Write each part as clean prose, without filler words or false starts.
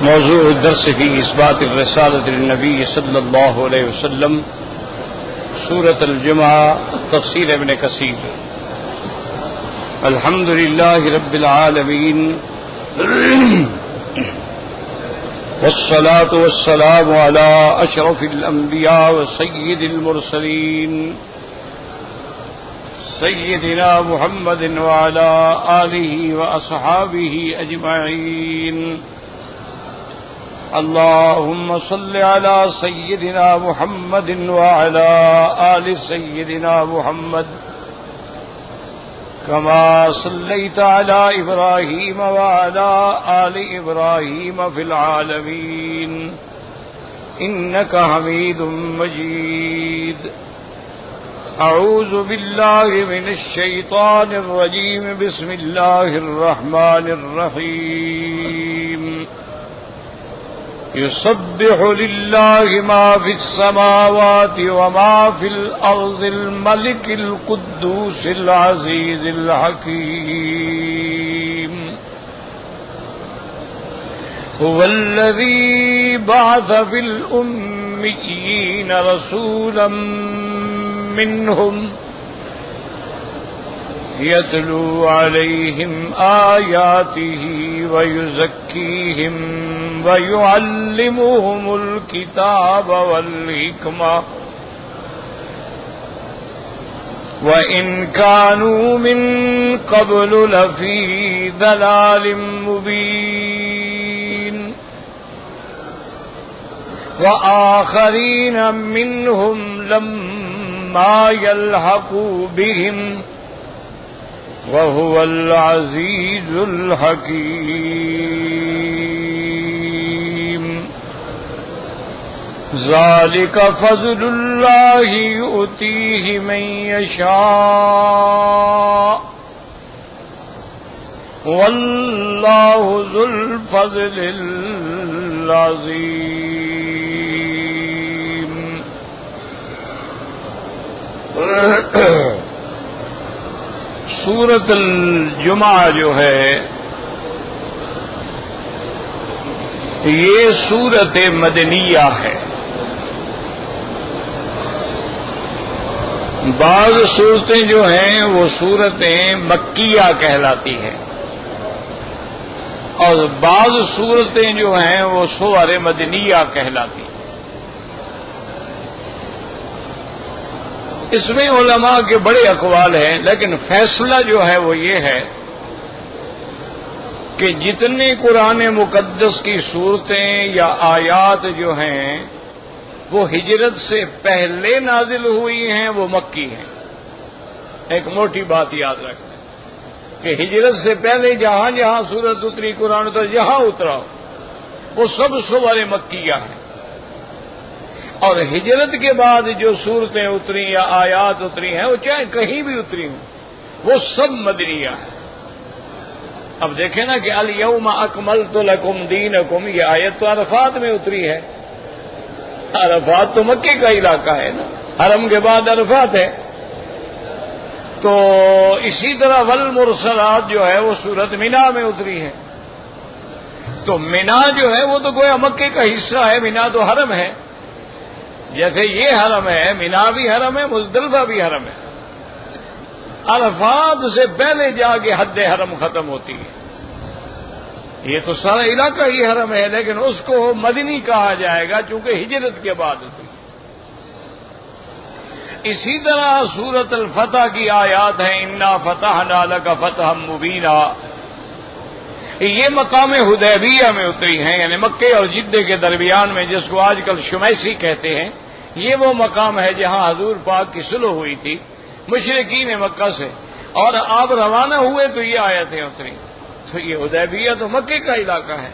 موضوع الدرس في إثبات الرسالة للنبي صلى الله عليه وسلم سورة الجمعة تفسير ابن كثير. الحمد لله رب العالمين والصلاة والسلام على أشرف الأنبياء وسيد المرسلين سيدنا محمد وعلى آله وأصحابه أجمعين. اللهم صل على سيدنا محمد وعلى آل سيدنا محمد كما صليت على إبراهيم وعلى آل إبراهيم في العالمين إنك حميد مجيد. أعوذ بالله من الشيطان الرجيم. بسم الله الرحمن الرحيم. يسبح لله ما في السماوات وما في الأرض الملك القدوس العزيز الحكيم. هو الذي بعث في الأميين رسولا منهم يتلو عليهم آياته ويزكيهم ويعلمهم الكتاب والحكمة وإن كانوا من قبل لفي ضلال مبين. وآخرين منهم لما يلحقوا بهم وهو العزيز الحكيم. ذلك فضل الله يؤتيه من يشاء والله ذو الفضل العظيم. سورۃ الجمعہ جو ہے یہ سورت مدنیہ ہے. بعض صورتیں جو ہیں وہ سورتیں مکیہ کہلاتی ہیں اور بعض صورتیں جو ہیں وہ سور مدنیہ کہلاتی ہیں. اس میں علماء کے بڑے اقوال ہیں لیکن فیصلہ جو ہے وہ یہ ہے کہ جتنے قرآن مقدس کی صورتیں یا آیات جو ہیں وہ ہجرت سے پہلے نازل ہوئی ہیں وہ مکی ہیں. ایک موٹی بات یاد رکھیں کہ ہجرت سے پہلے جہاں جہاں سورت اتری قرآن تو جہاں اترا وہ سب سور مکیہ ہیں اور ہجرت کے بعد جو صورتیں اتری یا آیات اتری ہیں وہ چاہے کہیں بھی اتری ہوں وہ سب مدنیہ ہیں. اب دیکھیں نا کہ الیوم اکملت لکم دینکم یہ آیت تو عرفات میں اتری ہے. عرفات تو مکے کا علاقہ ہے نا, حرم کے بعد عرفات ہے. تو اسی طرح والمرسلات جو ہے وہ سورت مینا میں اتری ہے. تو مینا جو ہے وہ تو گویا مکے کا حصہ ہے. مینا تو حرم ہے, جیسے یہ حرم ہے مینا بھی حرم ہے, مزدلفہ بھی حرم ہے. عرفات سے پہلے جا کے حد حرم ختم ہوتی ہے. یہ تو سارا علاقہ ہی حرم ہے لیکن اس کو مدنی کہا جائے گا چونکہ ہجرت کے بعد ہوتی. اسی طرح سورت الفتح کی آیات ہیں انا فتحنا لک فتحا مبینا. یہ مقام حدیبیہ میں اتری ہیں یعنی مکے اور جدہ کے درمیان میں جس کو آج کل شمیسی کہتے ہیں. یہ وہ مقام ہے جہاں حضور پاک کی صلح ہوئی تھی مشرکین مکہ سے اور آپ روانہ ہوئے تو یہ آیتیں اتری. تو یہ حدیبیہ تو مکے کا علاقہ ہے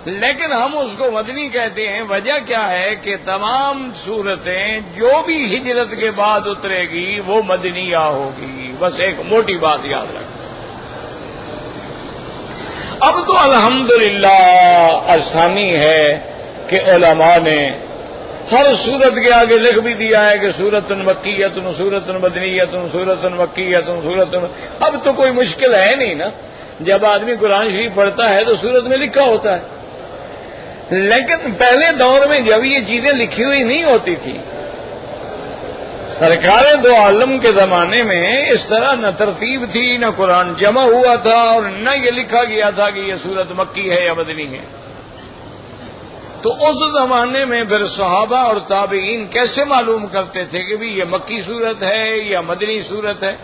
لیکن ہم اس کو مدنی کہتے ہیں. وجہ کیا ہے کہ تمام صورتیں جو بھی ہجرت کے بعد اترے گی وہ مدنیہ ہوگی. بس ایک موٹی بات یاد رکھیں. اب تو الحمدللہ آسانی ہے کہ علماء نے ہر سورت کے آگے لکھ بھی دیا ہے کہ سورۃ مکیۃ سورۃ مدنیۃ سورۃ مکیۃ سورۃ. اب تو کوئی مشکل ہے نہیں نا، جب آدمی قرآن شریف پڑھتا ہے تو سورت میں لکھا ہوتا ہے. لیکن پہلے دور میں جب یہ چیزیں لکھی ہوئی نہیں ہوتی تھی، سرکار دو عالم کے زمانے میں اس طرح نہ ترتیب تھی، نہ قرآن جمع ہوا تھا، اور نہ یہ لکھا گیا تھا کہ یہ سورت مکی ہے یا مدنی ہے. تو اس زمانے میں پھر صحابہ اور تابعین کیسے معلوم کرتے تھے کہ بھی یہ مکی سورت ہے یا مدنی سورت ہے؟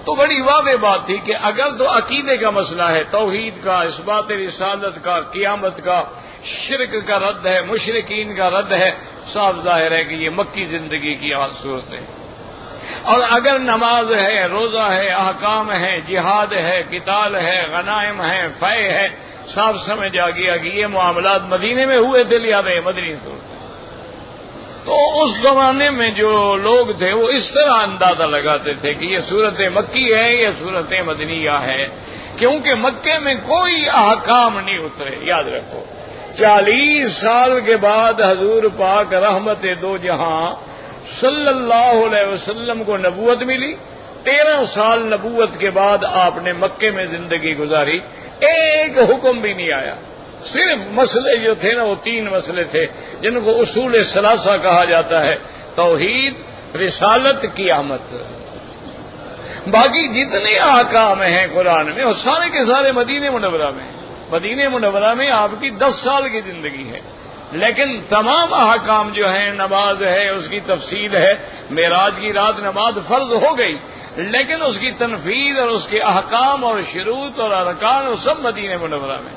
تو بڑی واضح بات تھی کہ اگر تو عقیدے کا مسئلہ ہے، توحید کا، اثبات رسالت کا، قیامت کا، شرک کا رد ہے، مشرکین کا رد ہے، صاف ظاہر ہے کہ یہ مکی زندگی کی صورت ہے. اور اگر نماز ہے، روزہ ہے، احکام ہے، جہاد ہے، قتال ہے، غنائم ہے، فے ہے، صاف سمجھ آ گیا کہ یہ معاملات مدینے میں ہوئے تھے، لہذا یہ مدنی صورت. تو اس زمانے میں جو لوگ تھے وہ اس طرح اندازہ لگاتے تھے کہ یہ صورت مکی ہے یا صورت مدنیہ ہے، کیونکہ مکے میں کوئی احکام نہیں اترے. یاد رکھو 40 سال کے بعد حضور پاک رحمت دو جہاں صلی اللہ علیہ وسلم کو نبوت ملی. 13 سال نبوت کے بعد آپ نے مکے میں زندگی گزاری، ایک حکم بھی نہیں آیا. صرف مسئلے جو تھے نا وہ 3 مسئلے تھے جن کو اصول ثلاثہ کہا جاتا ہے: توحید، رسالت، قیامت. باقی جتنے احکام ہیں قرآن میں وہ سارے کے سارے مدینہ منورہ میں. مدینہ منورہ میں آپ کی 10 سال کی زندگی ہے، لیکن تمام احکام جو ہیں، نماز ہے اس کی تفصیل ہے، معراج کی رات نماز فرض ہو گئی، لیکن اس کی تنفیذ اور اس کے احکام اور شروط اور ارکان وہ سب مدینہ منورہ میں.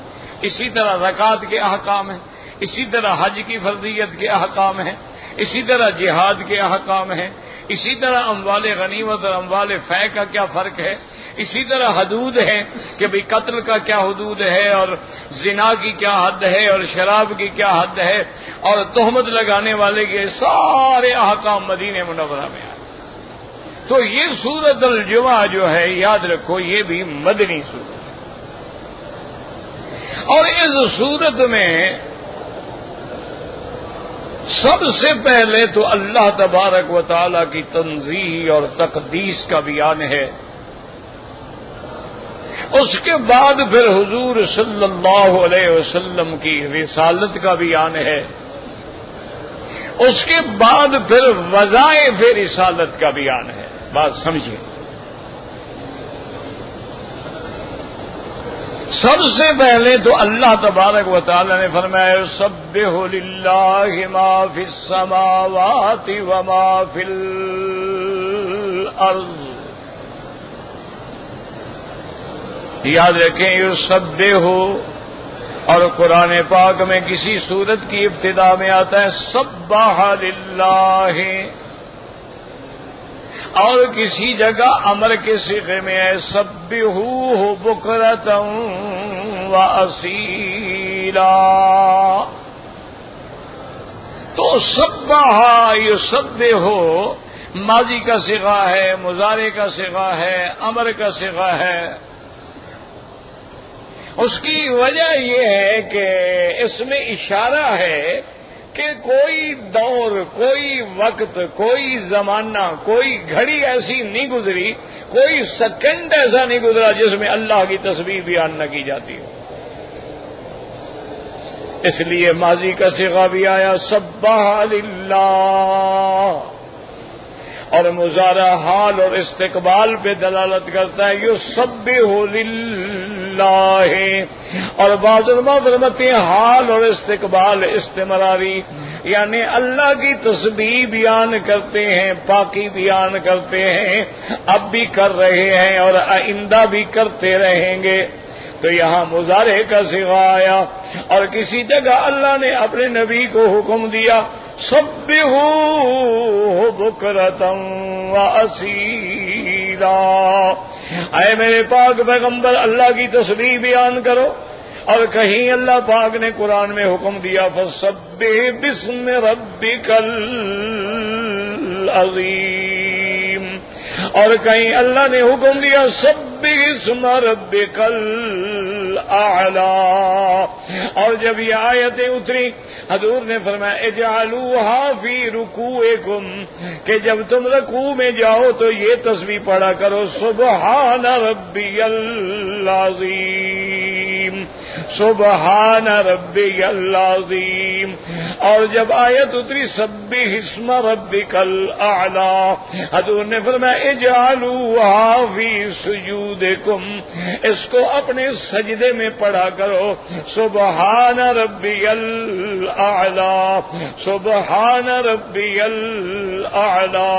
اسی طرح زکوٰۃ کے احکام ہیں، اسی طرح حج کی فرضیت کے احکام ہیں، اسی طرح جہاد کے احکام ہیں، اسی طرح اموال غنیمت اور اموال فے کا کیا فرق ہے، اسی طرح حدود ہے کہ بھئی قتل کا کیا حدود ہے، اور زنا کی کیا حد ہے، اور شراب کی کیا حد ہے، اور تہمت لگانے والے کے سارے احکام مدینہ منورہ میں آئے. تو یہ سورۃ الجمعہ جو ہے، یاد رکھو یہ بھی مدنی سورت. اور اس صورت میں سب سے پہلے تو اللہ تبارک و تعالی کی تنزیہ اور تقدیس کا بیان ہے، اس کے بعد پھر حضور صلی اللہ علیہ وسلم کی رسالت کا بیان ہے، اس کے بعد پھر وظائف رسالت کا بیان ہے. بات سمجھیں. سب سے پہلے تو اللہ تبارک و تعالی نے فرمایا: سبح للہ ما فی السماوات وما فی الارض. یاد رکھیں یہ سبح، اور قرآن پاک میں کسی سورت کی ابتدا میں آتا ہے سبح للہ، اور کسی جگہ امر کے صیغے میں ہے سبحوہ بکرۃ وأصیلا. تو سبح یسبح ماضی کا صیغہ ہے، مضارع کا صیغہ ہے، امر کا صیغہ ہے. اس کی وجہ یہ ہے کہ اس میں اشارہ ہے کہ کوئی دور، کوئی وقت، کوئی زمانہ، کوئی گھڑی ایسی نہیں گزری، کوئی سیکنڈ ایسا نہیں گزرا جس میں اللہ کی تسبیح بیان نہ کی جاتی ہو. اس لیے ماضی کا صیغہ بھی آیا سبح للہ، اور مضارع حال اور استقبال پہ دلالت کرتا ہے یسبح للہ. اور بعض علماء حال اور استقبال استمراری، یعنی اللہ کی تسبیح بیان کرتے ہیں، پاکی بیان کرتے ہیں، اب بھی کر رہے ہیں اور آئندہ بھی کرتے رہیں گے. تو یہاں مضارع کا صیغہ آیا، اور کسی جگہ اللہ نے اپنے نبی کو حکم دیا سبحوہ بکرۃ وأصیلا، اے میرے پاک پیغمبر اللہ کی تسبیح بیان کرو. اور کہیں اللہ پاک نے قرآن میں حکم دیا فسبح باسم ربک العظیم، اور کہیں اللہ نے حکم دیا سبح اسم ربک الاعلی. اور جب یہ آیتیں اتری حضور نے فرمایا اجعلوها فی رکوعکم کہ جب تم رکوع میں جاؤ تو یہ تسبیح پڑھا کرو سبحان ربی العظیم سبحان ربی العظیم. اور جب آیت اتری سبح اسم ربک الاعلی حضور نے فرمایا اجعلوها فی سجودکم اس کو اپنے سجدے میں پڑھا کرو سبحان ربی الاعلی سبحان ربی الاعلی.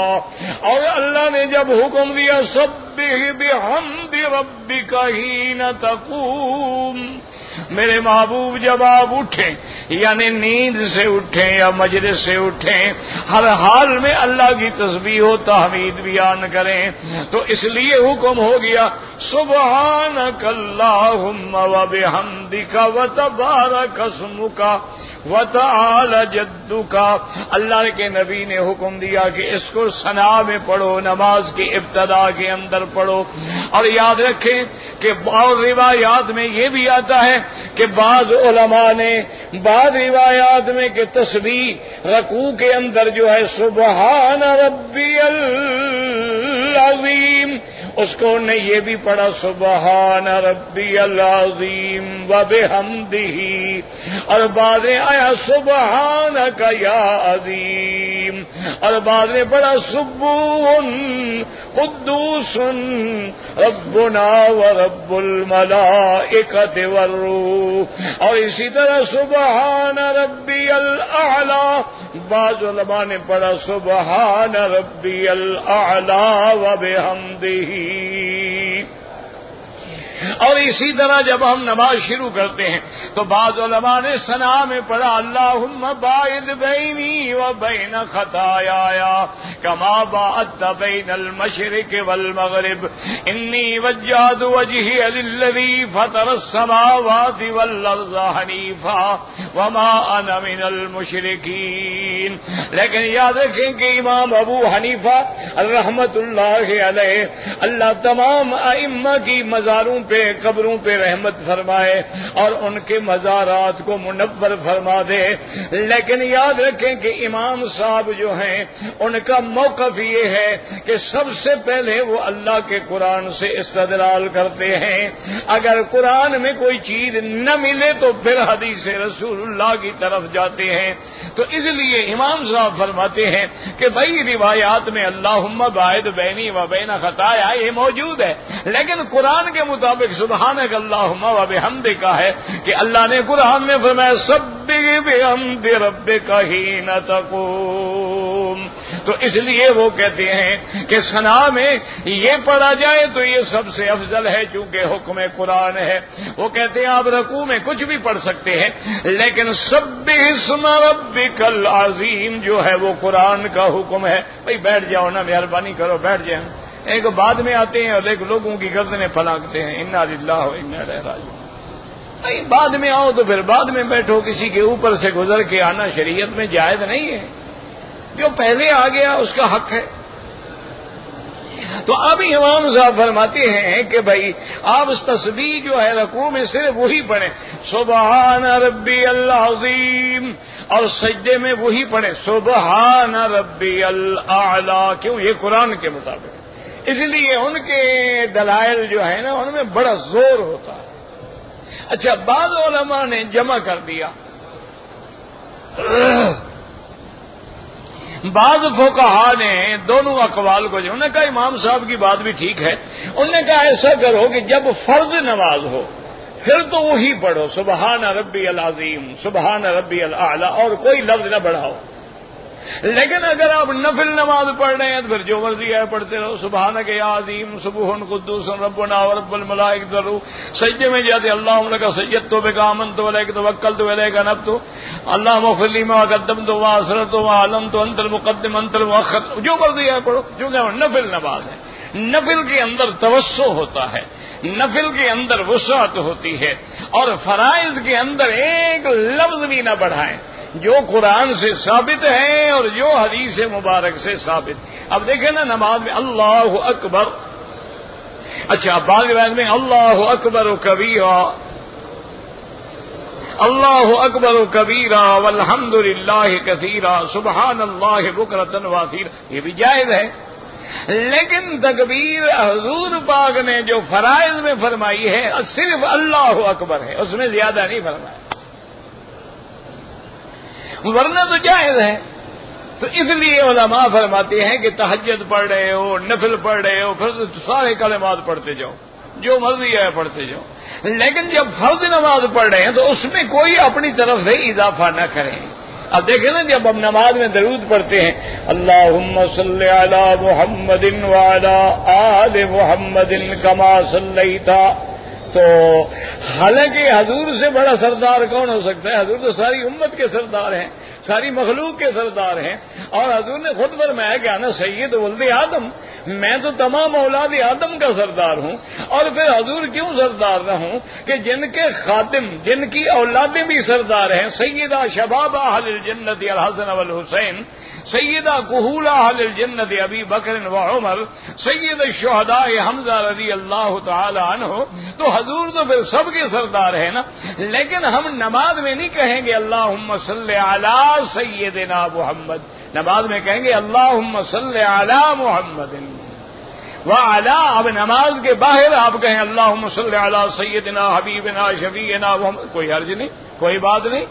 اور اللہ نے جب حکم دیا سبح بحمد ربک حین تقوم میرے محبوب جب آپ اٹھیں یعنی نیند سے اٹھیں یا مجلس سے اٹھیں ہر حال میں اللہ کی تسبیح و تحمید بیان کریں. تو اس لیے حکم ہو گیا سبحانک اللہم وبحمدک وتبارک اسمک وتعالی جدک. اللہ کے نبی نے حکم دیا کہ اس کو ثنا میں پڑھو نماز کی ابتدا کے اندر پڑھو. اور یاد رکھیں کہ اور روایات میں یہ بھی آتا ہے کہ بعض علماء نے بعض روایات میں کہ تسبیح رکوع کے اندر جو ہے سبحان ربی العظیم اس کو نے یہ بھی پڑھا سبحان ربی العظیم وبحمدہ. اور بعد نے آیا سبحانک یا عظیم. اور بعد نے پڑھا سبوح قدوس ربنا ورب الملائکۃ والروح. اور اسی طرح سبحان ربی الاعلی بعض علماء نے پڑھا سبحان ربی الاعلی وبحمدہ. اور اسی طرح جب ہم نماز شروع کرتے ہیں تو بعض علماء نے ثنا میں پڑھا اللہم باعد بینی وبین خطایایا کما باعدت بین المشرق والمغرب انی وجہت وجہی للذی فطر السماوات والارض حنیفا وما انا من المشرکین. لیکن یاد رکھیں کہ امام ابو حنیفہ رحمت اللہ علیہ اللہ تمام ائمہ کی مزاروں پہ قبروں پہ رحمت فرمائے اور ان کے مزارات کو منور فرما دے. لیکن یاد رکھیں کہ امام صاحب جو ہیں ان کا موقف یہ ہے کہ سب سے پہلے وہ اللہ کے قرآن سے استدلال کرتے ہیں. اگر قرآن میں کوئی چیز نہ ملے تو پھر حدیث رسول اللہ کی طرف جاتے ہیں. تو اس لیے امام صاحب فرماتے ہیں کہ بھائی روایات میں اللہم باعد بینی و بین خطایا یہ موجود ہے لیکن قرآن کے مطابق سبحانک اللہم وبحمدک ہے کہ اللہ نے قرآن میں فرمایا سبح بحمد ربک حین تقوم. تو اس لیے وہ کہتے ہیں کہ ثنا میں یہ پڑھا جائے تو یہ سب سے افضل ہے چونکہ حکم قرآن ہے. وہ کہتے ہیں آپ رکوع میں کچھ بھی پڑھ سکتے ہیں لیکن سبح اسم ربک العظیم جو ہے وہ قرآن کا حکم ہے. بھائی بیٹھ جاؤ نا مہربانی کرو بیٹھ جائیں. ایک بعد میں آتے ہیں اور ایک لوگوں کی گردنیں پھلانکتے ہیں انا للہ و انا الیہ راجعون. بعد میں آؤ تو پھر بعد میں بیٹھو. کسی کے اوپر سے گزر کے آنا شریعت میں جائز نہیں ہے. جو پہلے آ گیا اس کا حق ہے. تو اب امام صاحب فرماتے ہیں کہ بھائی آپ اس تسبیح جو ہے رکوع میں صرف وہی پڑھیں سبحان ربی العظیم اور سجدے میں وہی پڑھیں سبحان ربی الاعلی. کیوں؟ یہ قرآن کے مطابق. اس لیے ان کے دلائل جو ہے نا ان میں بڑا زور ہوتا ہے. اچھا بعض علماء نے جمع کر دیا. بعض فقہا نے دونوں اقوال کو جو انہوں نے کہا امام صاحب کی بات بھی ٹھیک ہے. انہوں نے کہا ایسا کرو کہ جب فرض نماز ہو پھر تو وہی پڑھو سبحان ربی العظیم سبحان ربی الاعلی اور کوئی لفظ نہ بڑھاؤ. لیکن اگر آپ نفل نماز پڑھ رہے ہیں تو پھر جو مرضی ہے پڑھتے رہو سبحانک یا عظیم سبوح قدوس ربنا ورب الملائکۃ والروح. سجدے میں جاتے اللہم لک سجدت بک آمنت علیک توکلت الیک انبت اللہم اغفر لی ما قدمت وما اسررت وما اعلنت انت المقدم انت المؤخر. جو مرضی ہے پڑھو کیونکہ نفل نماز ہے. نفل کے اندر توسع ہوتا ہے نفل کے اندر وسعت ہوتی ہے اور فرائض کے اندر ایک لفظ بھی نہ بڑھائیں جو قرآن سے ثابت ہے اور جو حدیث مبارک سے ثابت. اب دیکھیں نا نماز میں اللہ اکبر. اچھا بعض روایت میں اللہ اکبر و کبیرہ اللہ اکبر کبیرہ والحمد للہ کثیرہ سبحان اللہ بکرۃ واصیلا، یہ بھی جائز ہے، لیکن تکبیر حضور پاک نے جو فرائض میں فرمائی ہے صرف اللہ اکبر ہے، اس میں زیادہ نہیں فرمایا، ورنہ تو جائز ہے۔ تو اس لیے علماء فرماتے ہیں کہ تہجد پڑھ رہے ہو، نفل پڑھ رہے ہو، پھر سارے کلمات پڑھتے جاؤ، جو مرضی ہے پڑھتے جاؤ، لیکن جب فرض نماز پڑھ رہے ہیں تو اس میں کوئی اپنی طرف سے اضافہ نہ کریں۔ اب دیکھیں نا، جب ہم نماز میں درود پڑھتے ہیں اللہم صلی علی محمد وعلی آل محمد کما صلیت، تو حالانکہ حضور سے بڑا سردار کون ہو سکتا ہے؟ حضور تو ساری امت کے سردار ہیں، ساری مخلوق کے سردار ہیں، اور حضور نے خود فرمایا کہ انا سید ولد آدم، میں تو تمام اولاد آدم کا سردار ہوں، اور پھر حضور کیوں سردار نہ ہوں کہ جن کے خادم، جن کی اولادیں بھی سردار ہیں، سیدہ شباب اہل الجنت الحسن والحسین، سیدہ کہول اہل الجنت ابی بکر و عمر، سید الشہداء حمزہ رضی اللہ تعالی عنہ، تو حضور تو پھر سب کے سردار ہیں نا۔ لیکن ہم نماز میں نہیں کہیں گے اللہم صلی علی سیدنا محمد، نماز میں کہیں گے اللہم صلی علی محمد وعلی، اب نماز کے باہر آپ کہیں اللہم صلی علی سیدنا حبیبنا شفیعنا محمد، کوئی حرج نہیں، کوئی بات نہیں،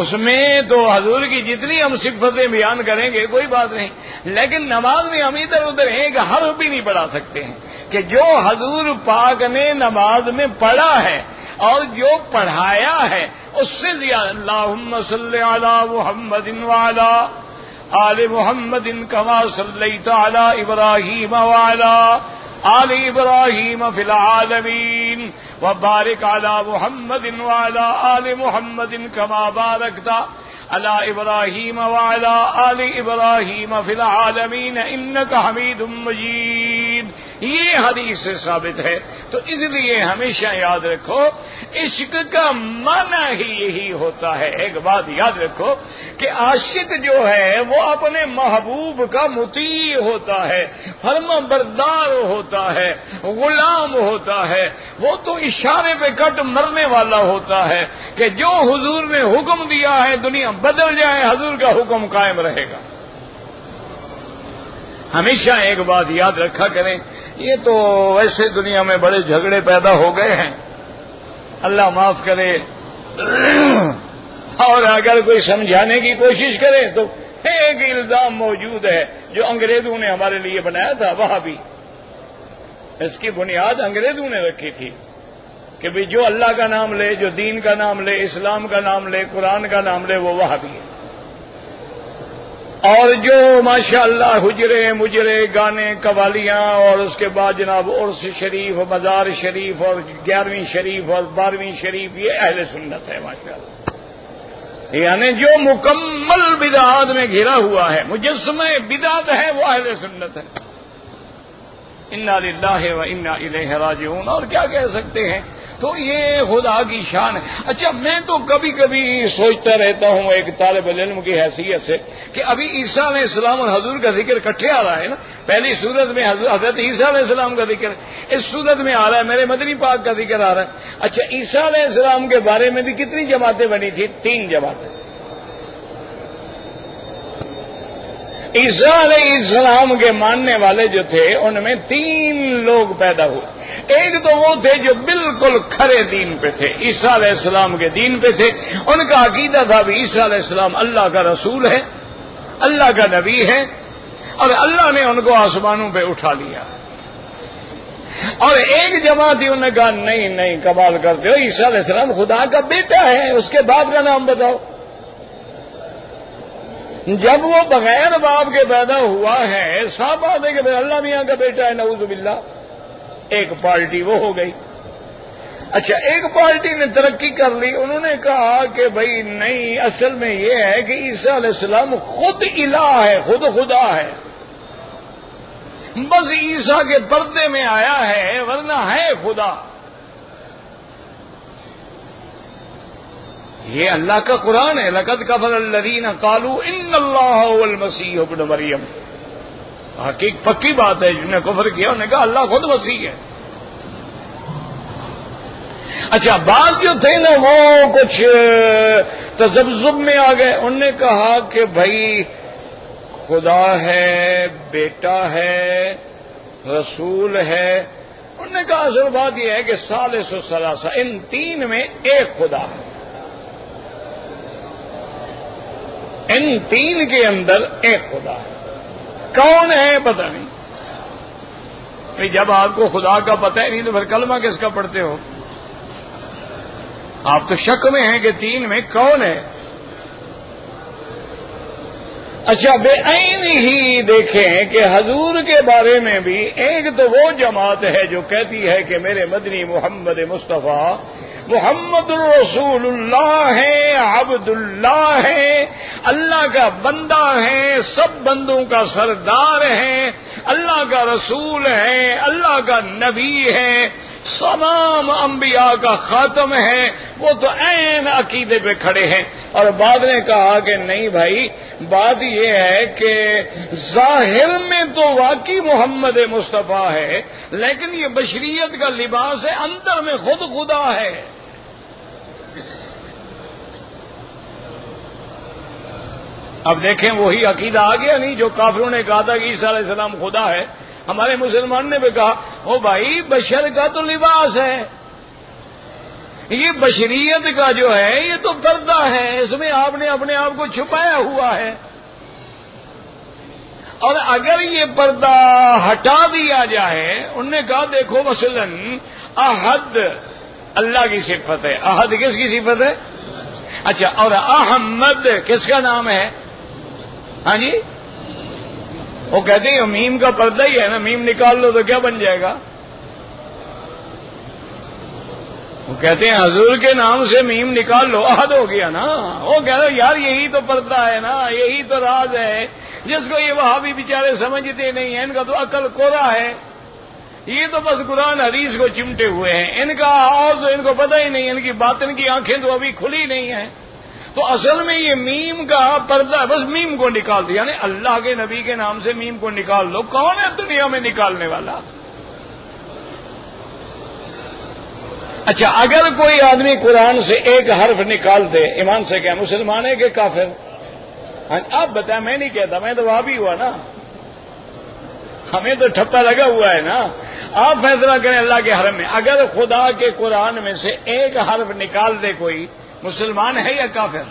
اس میں تو حضور کی جتنی ہم صفتیں بیان کریں گے کوئی بات نہیں، لیکن نماز میں ہم ادھر ادھر ایک حرف بھی نہیں پڑھا سکتے ہیں کہ جو حضور پاک نے نماز میں پڑھا ہے اور جو پڑھایا ہے اس سے زیادہ اللہم صلی علی محمد وعلی آل محمد کما صلیت علی ابراہیم وعلی آل ابراہیم فی العالمین وبارک علی محمد وعلی آل محمد کما بارکت علی ابراہیم وعلی آل ابراہیم فی العالمین انک حمید مجید، یہ حدیث سے ثابت ہے۔ تو اس لیے ہمیشہ یاد رکھو عشق کا معنی ہی یہی ہوتا ہے۔ ایک بات یاد رکھو کہ عاشق جو ہے وہ اپنے محبوب کا مطیع ہوتا ہے، فرما بردار ہوتا ہے، غلام ہوتا ہے، وہ تو اشارے پہ کٹ مرنے والا ہوتا ہے کہ جو حضور نے حکم دیا ہے دنیا بدل جائے حضور کا حکم قائم رہے گا۔ ہمیشہ ایک بات یاد رکھا کریں، یہ تو ویسے دنیا میں بڑے جھگڑے پیدا ہو گئے ہیں، اللہ معاف کرے، اور اگر کوئی سمجھانے کی کوشش کرے تو ایک الزام موجود ہے جو انگریزوں نے ہمارے لیے بنایا تھا، وہابی، اس کی بنیاد انگریزوں نے رکھی تھی کہ بھی جو اللہ کا نام لے، جو دین کا نام لے، اسلام کا نام لے، قرآن کا نام لے، وہ وہابی ہے، اور جو ماشاءاللہ حجرے مجرے گانے قوالیاں اور اس کے بعد جناب عرس شریف، مزار شریف اور 11ویں شریف اور 12ویں شریف، یہ اہل سنت ہے ماشاءاللہ، یعنی جو مکمل بدعات میں گھرا ہوا ہے، مجسمہ بدعت ہے، وہ اہل سنت ہے۔ انا للہ و انا الیہ راجعون، اور کیا کہہ سکتے ہیں؟ تو یہ خدا کی شان ہے۔ اچھا، میں تو کبھی کبھی سوچتا رہتا ہوں ایک طالب علم کی حیثیت سے کہ ابھی عیسیٰ علیہ السلام اور حضور کا ذکر اکٹھے آ رہا ہے نا، پہلی صورت میں حضرت عیسیٰ علیہ السلام کا ذکر، اس صورت میں آ رہا ہے میرے مدنی پاک کا ذکر آ رہا ہے۔ اچھا، عیسیٰ علیہ السلام کے بارے میں بھی کتنی جماعتیں بنی تھی؟ 3 جماعتیں۔ عیسیٰ علیہ السلام کے ماننے والے جو تھے ان میں 3 لوگ پیدا ہوئے۔ ایک تو وہ تھے جو بالکل کھرے دین پہ تھے، عیسیٰ علیہ السلام کے دین پہ تھے، ان کا عقیدہ تھا بھی عیسیٰ علیہ السلام اللہ کا رسول ہے، اللہ کا نبی ہے، اور اللہ نے ان کو آسمانوں پہ اٹھا لیا۔ اور ایک جماعت تھی، انہوں نے کہا نہیں کمال کرتے ہو، عیسیٰ علیہ السلام خدا کا بیٹا ہے، اس کے باپ کا نام بتاؤ۔ جب وہ بغیر باپ کے پیدا ہوا ہے، صاف بات ہے کہ اللہ میاں کا بیٹا ہے، نعوذ باللہ۔ ایک پارٹی وہ ہو گئی۔ اچھا، ایک پارٹی نے ترقی کر لی، انہوں نے کہا کہ بھائی نہیں، اصل میں یہ ہے کہ عیسیٰ علیہ السلام خود الہ ہے، خود خدا ہے، بس عیسیٰ کے پردے میں آیا ہے، ورنہ ہے خدا۔ یہ اللہ کا قرآن ہے، لقد کفر الذین قالوا ان اللہ هو المسیح ابن مریم، حقیقت پکی بات ہے، جنہوں نے کفر کیا انہوں نے کہا اللہ خود مسیح ہے۔ اچھا، بعض جو تھے نا وہ کچھ تذبذب میں آ گئے. انہوں نے کہا کہ بھائی خدا ہے، بیٹا ہے، رسول ہے. انہوں نے کہا اصل بات یہ ہے کہ ثالث و ثلاثہ، ان تین میں ایک خدا ہے. ان تین کے اندر ایک خدا ہے. کون ہے پتہ نہیں. جب آپ کو خدا کا پتہ ہی نہیں تو پھر کلمہ کس کا پڑھتے ہو؟ آپ تو شک میں ہیں کہ تین میں کون ہے. اچھا، بے عین ہی دیکھیں کہ حضور کے بارے میں بھی ایک تو وہ جماعت ہے جو کہتی ہے کہ میرے مدنی محمد مصطفیٰ محمد الرسول اللہ ہے، عبد اللہ ہے، اللہ کا بندہ ہے، سب بندوں کا سردار ہے، اللہ کا رسول ہے، اللہ کا نبی ہے، تمام انبیاء کا خاتم ہے. وہ تو عین عقیدے پہ کھڑے ہیں. اور بعد نے کہا کہ نہیں بھائی، بات یہ ہے کہ ظاہر میں تو واقعی محمد مصطفیٰ ہے، لیکن یہ بشریت کا لباس ہے، اندر میں خود خدا ہے. اب دیکھیں وہی عقیدہ آ گیا نہیں جو کافروں نے کہا تھا کہ عیسیٰ علیہ السلام خدا ہے. ہمارے مسلمان نے بھی کہا او بھائی بشر کا تو لباس ہے، یہ بشریت کا جو ہے یہ تو پردہ ہے، اس میں آپ نے اپنے آپ کو چھپایا ہوا ہے. اور اگر یہ پردہ ہٹا دیا جائے، انہوں نے کہا دیکھو مثلا احد اللہ کی صفت ہے. احد کس کی صفت ہے؟ اچھا، اور احمد کس کا نام ہے؟ ہاں جی، وہ کہتے ہیں میم کا پردہ ہی ہے نا، میم نکال لو تو کیا بن جائے گا؟ وہ کہتے ہیں حضور کے نام سے میم نکال لو، احد ہو گیا نا. وہ کہہ رہے یار یہی تو پردہ ہے نا، یہی تو راز ہے جس کو یہ وہابی بیچارے سمجھتے نہیں ہیں. ان کا تو عقل کوڑا ہے، یہ تو بس قرآن حدیث کو چمٹے ہوئے ہیں. ان کا اور تو ان کو پتہ ہی نہیں، ان کی باطن کی آنکھیں تو ابھی کھلی نہیں ہیں. تو اصل میں یہ میم کا پردہ، بس میم کو نکال دیا، یعنی اللہ کے نبی کے نام سے میم کو نکال لو. کون ہے دنیا میں نکالنے والا؟ اچھا، اگر کوئی آدمی قرآن سے ایک حرف نکال دے، ایمان سے کیا مسلمان ہے کہ کافر؟ آپ بتائیں، میں نہیں کہتا، میں تو وہاں بھی ہوا نا، ہمیں تو ٹھپا لگا ہوا ہے نا. آپ فیصلہ کریں اللہ کے حرم میں اگر خدا کے قرآن میں سے ایک حرف نکال دے کوئی، مسلمان ہے یا کافر؟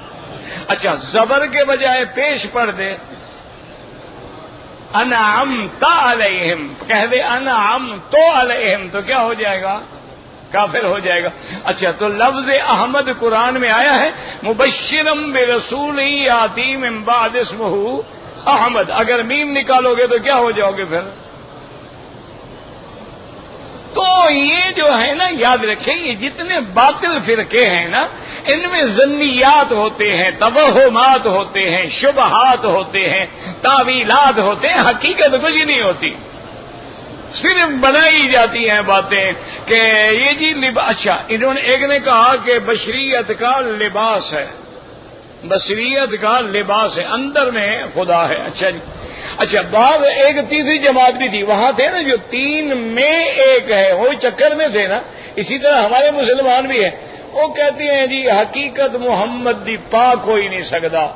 اچھا، زبر کے بجائے پیش پڑھ دے انعمت علیہم، کہہ دے انعمت علیہم، تو کیا ہو جائے گا؟ کافر ہو جائے گا. اچھا، تو لفظ احمد قرآن میں آیا ہے مبشرم برسول یاتی من بعد اسمہ احمد. اگر میم نکالو گے تو کیا ہو جاؤ گے پھر؟ تو یہ جو ہے نا، یاد رکھیں یہ جتنے باطل فرقے ہیں نا، ان میں ظنیات ہوتے ہیں، توہمات ہوتے ہیں، شبہات ہوتے ہیں، تعویلات ہوتے ہیں، حقیقت کچھ نہیں ہوتی، صرف بنائی جاتی ہیں باتیں کہ یہ جی اچھا، انہوں نے ایک نے کہا کہ بشریت کا لباس ہے، بشریت کا لباس ہے، اندر میں خدا ہے. اچھا جی، اچھا، بعد ایک تیسری جماعت بھی تھی، وہاں تھے نا جو تین میں ایک ہے، وہی چکر میں تھے نا. اسی طرح ہمارے مسلمان بھی ہیں، وہ کہتے ہیں جی حقیقت محمد دی پاک ہو ہی نہیں سکتا.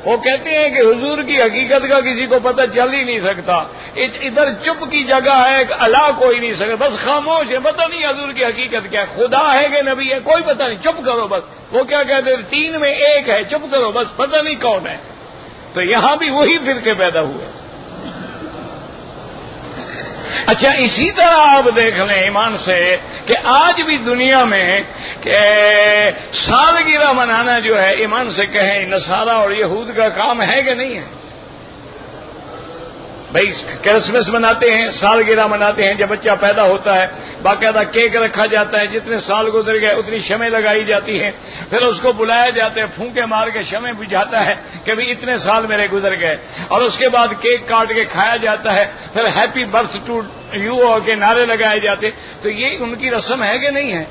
وہ کہتے ہیں کہ حضور کی حقیقت کا کسی کو پتہ چل ہی نہیں سکتا. ادھر چپ کی جگہ ہے، اللہ کوئی نہیں سکتا، بس خاموش ہے، پتہ نہیں حضور کی حقیقت کیا ہے، خدا ہے کہ نبی ہے کوئی پتہ نہیں، چپ کرو بس. وہ کیا کہتے ہیں تین میں ایک ہے، چپ کرو بس، پتہ نہیں کون ہے. تو یہاں بھی وہی فرقے پیدا ہوئے. اچھا، اسی طرح آپ دیکھ لیں ایمان سے کہ آج بھی دنیا میں کہ سالگرہ منانا جو ہے، ایمان سے کہیں نصارہ اور یہود کا کام ہے کہ نہیں ہے؟ بھائی کرسمس مناتے ہیں، سالگرہ مناتے ہیں، جب بچہ پیدا ہوتا ہے باقاعدہ کیک رکھا جاتا ہے، جتنے سال گزر گئے اتنی شمع لگائی جاتی ہیں، پھر اس کو بلایا جاتا ہے، پھونکے مار کے شمع بجھاتا ہے کہ بھی اتنے سال میرے گزر گئے، اور اس کے بعد کیک کاٹ کے کھایا جاتا ہے، پھر ہیپی برتھ ٹو یو کے نعرے لگائے جاتے. تو یہ ان کی رسم ہے کہ نہیں ہے؟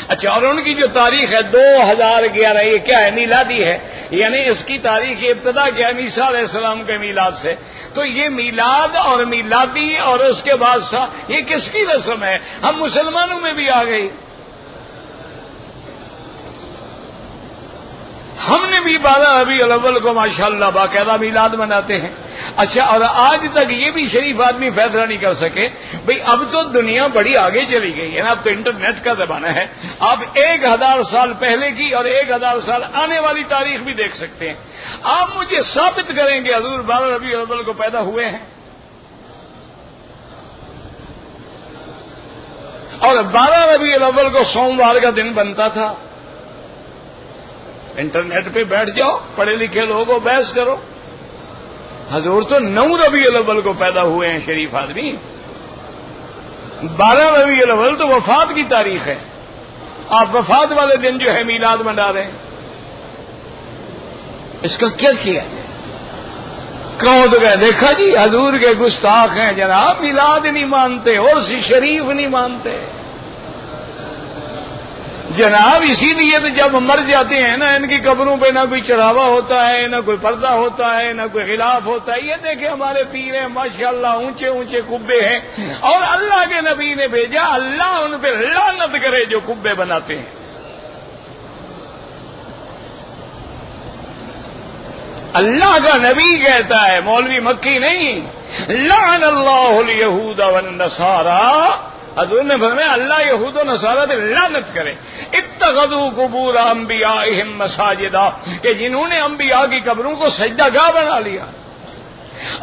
اچھا، اور ان کی جو تاریخ ہے 2011، یہ کیا ہے؟ میلادی ہے، یعنی اس کی تاریخ ابتدا کیا ہے؟ عیسیٰ علیہ السلام کے میلاد سے. تو یہ میلاد اور میلادی اور اس کے بعد یہ کس کی رسم ہے؟ ہم مسلمانوں میں بھی آ گئی. بھی 12 ربیع الاول کو ماشاءاللہ باقاعدہ میلاد مناتے ہیں۔ اچھا، اور آج تک یہ بھی شریف آدمی فیصلہ نہیں کر سکے بھئی اب تو دنیا بڑی آگے چلی گئی ہے نا، اب تو انٹرنیٹ کا زمانہ ہے، آپ 1000 سال پہلے کی اور 1000 سال آنے والی تاریخ بھی دیکھ سکتے ہیں۔ آپ مجھے ثابت کریں کہ حضور 12 ربیع الاول کو پیدا ہوئے ہیں، اور 12 ربیع الاول کو سوموار کا دن بنتا تھا۔ انٹرنیٹ پہ بیٹھ جاؤ، پڑھے لکھے لوگوں بحث کرو، حضور تو 9 ربیع الاول کو پیدا ہوئے ہیں شریف آدمی، 12 ربیع الاول تو وفات کی تاریخ ہے، آپ وفات والے دن جو ہے میلاد منا رہے ہیں، اس کا کیا کیا؟ کہو تو کہ دیکھا جی حضور کے گستاخ ہیں جناب، میلاد نہیں مانتے، عرس شریف نہیں مانتے جناب، اسی لیے تو جب مر جاتے ہیں نا ان کی قبروں پہ نہ کوئی چڑھاوا ہوتا ہے، نہ کوئی پردہ ہوتا ہے، نہ کوئی غلاف ہوتا ہے۔ یہ دیکھیں ہمارے پیر ہیں ماشاءاللہ، اونچے اونچے قبے ہیں، اور اللہ کے نبی نے بھیجا اللہ ان پہ لعنت کرے جو قبے بناتے ہیں۔ اللہ کا نبی کہتا ہے، مولوی مکی نہیں، لعن اللہ الیہود والنصارى، حضور نے فرمایا اللہ یہود و نصارہ پہ لعنت کرے، اتخذوا قبور انبیائہم مساجدا، کہ جنہوں نے انبیاء کی قبروں کو سجدہ گاہ بنا لیا۔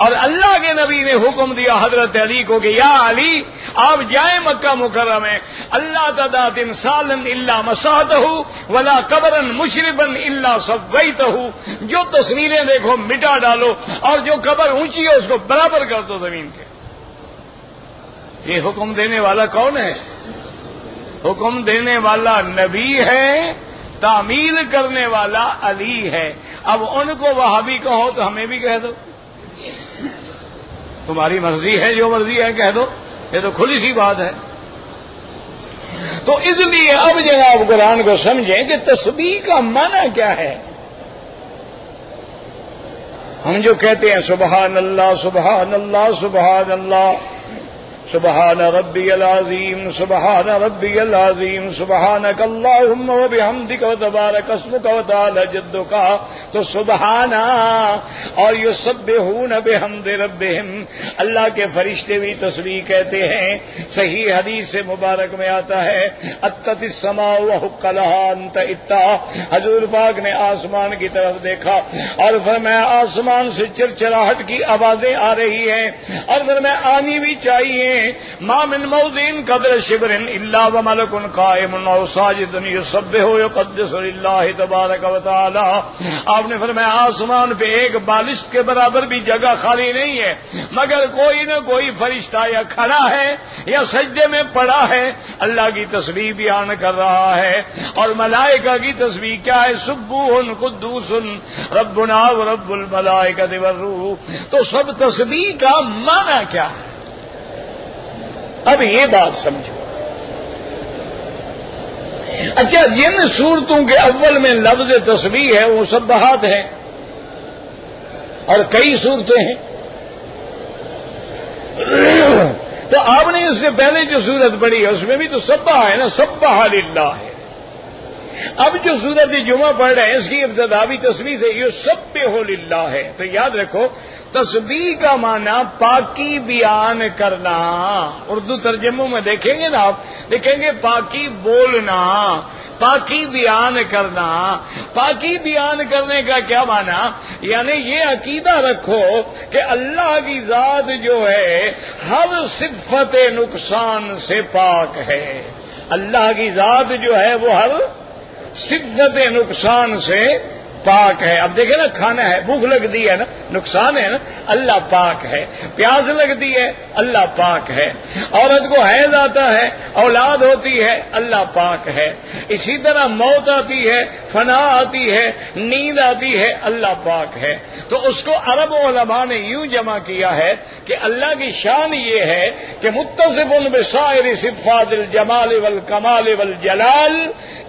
اور اللہ کے نبی نے حکم دیا حضرت علی کو کہ یا علی آپ جائیں مکہ مکرمہ میں، اللہ تدع تمثالا الا مسحتہ ولا قبرا مشربا الا سویتہ، جو تصویریں دیکھو مٹا ڈالو، اور جو قبر اونچی ہے اس کو برابر کر دو زمین کے۔ یہ حکم دینے والا کون ہے؟ حکم دینے والا نبی ہے، تعمیل کرنے والا علی ہے۔ اب ان کو وہابی کہو تو ہمیں بھی کہہ دو، تمہاری مرضی ہے، جو مرضی ہے کہہ دو، یہ تو کھلی سی بات ہے۔ تو اس لیے اب جناب قرآن کو سمجھیں کہ تسبیح کا معنی کیا ہے۔ ہم جو کہتے ہیں سبحان اللہ سبحان اللہ سبحان اللہ، سبحان ربی العظیم سبحان ربی العظیم سبحانک اللہم وبحمدک وتبارک اسمک وتعالی جدک، تو سبحانہ اور یسبحون بحمد ربہم، اللہ کے فرشتے بھی تسبیح کہتے ہیں۔ صحیح حدیث سے مبارک میں آتا ہے اتت السماء وحق لها ان تئتا، حضور پاک نے آسمان کی طرف دیکھا اور فرمایا آسمان سے چرچراہٹ کی آوازیں آ رہی ہیں، اور فرمایا آنی بھی چاہیے، ما من موضع قدر شبر الا وملک قائم او ساجد یسبح ويقدس لله تبارک و تعالی۔ آپ نے فرمایا آسمان پہ ایک بالشت کے برابر بھی جگہ خالی نہیں ہے مگر کوئی نہ کوئی فرشتہ یا کھڑا ہے یا سجدے میں پڑا ہے، اللہ کی تسبیح بیان کر رہا ہے۔ اور ملائکہ کی تسبیح کیا ہے؟ سبوح قدوس ربنا ورب الملائکۃ والروح۔ تو سب تسبیح کا معنی کیا ہے؟ اب یہ بات سمجھو۔ اچھا، جن صورتوں کے اول میں لفظ تسبیح ہے وہ سبحات ہیں، اور کئی صورتیں ہیں، تو آپ نے اس سے پہلے جو صورت پڑھی ہے اس میں بھی تو سبح ہے نا، سبح للہ ہے۔ اب جو سورت جمعہ پڑھ رہے ہیں اس کی ابتدائی تسبیح سے یسبح للہ ہے۔ تو یاد رکھو تسبیح کا معنی پاکی بیان کرنا، اردو ترجموں میں دیکھیں گے نا آپ، دیکھیں گے پاکی بولنا، پاکی بیان کرنا۔ پاکی بیان کرنے کا کیا معنی؟ یعنی یہ عقیدہ رکھو کہ اللہ کی ذات جو ہے ہر صفت نقصان سے پاک ہے، اللہ کی ذات جو ہے وہ ہر صفت نقصان سے پاک ہے۔ اب دیکھیں نا، کھانا ہے، بھوک لگتی ہے نا، نقصان ہے نا، اللہ پاک ہے۔ پیاس لگتی ہے، اللہ پاک ہے۔ عورت کو حیض آتا ہے، اولاد ہوتی ہے، اللہ پاک ہے۔ اسی طرح موت آتی ہے، فنا آتی ہے، نیند آتی ہے، اللہ پاک ہے۔ تو اس کو عرب علماء نے یوں جمع کیا ہے کہ اللہ کی شان یہ ہے کہ متصف بسائر صفات الجمال والکمال والجلال،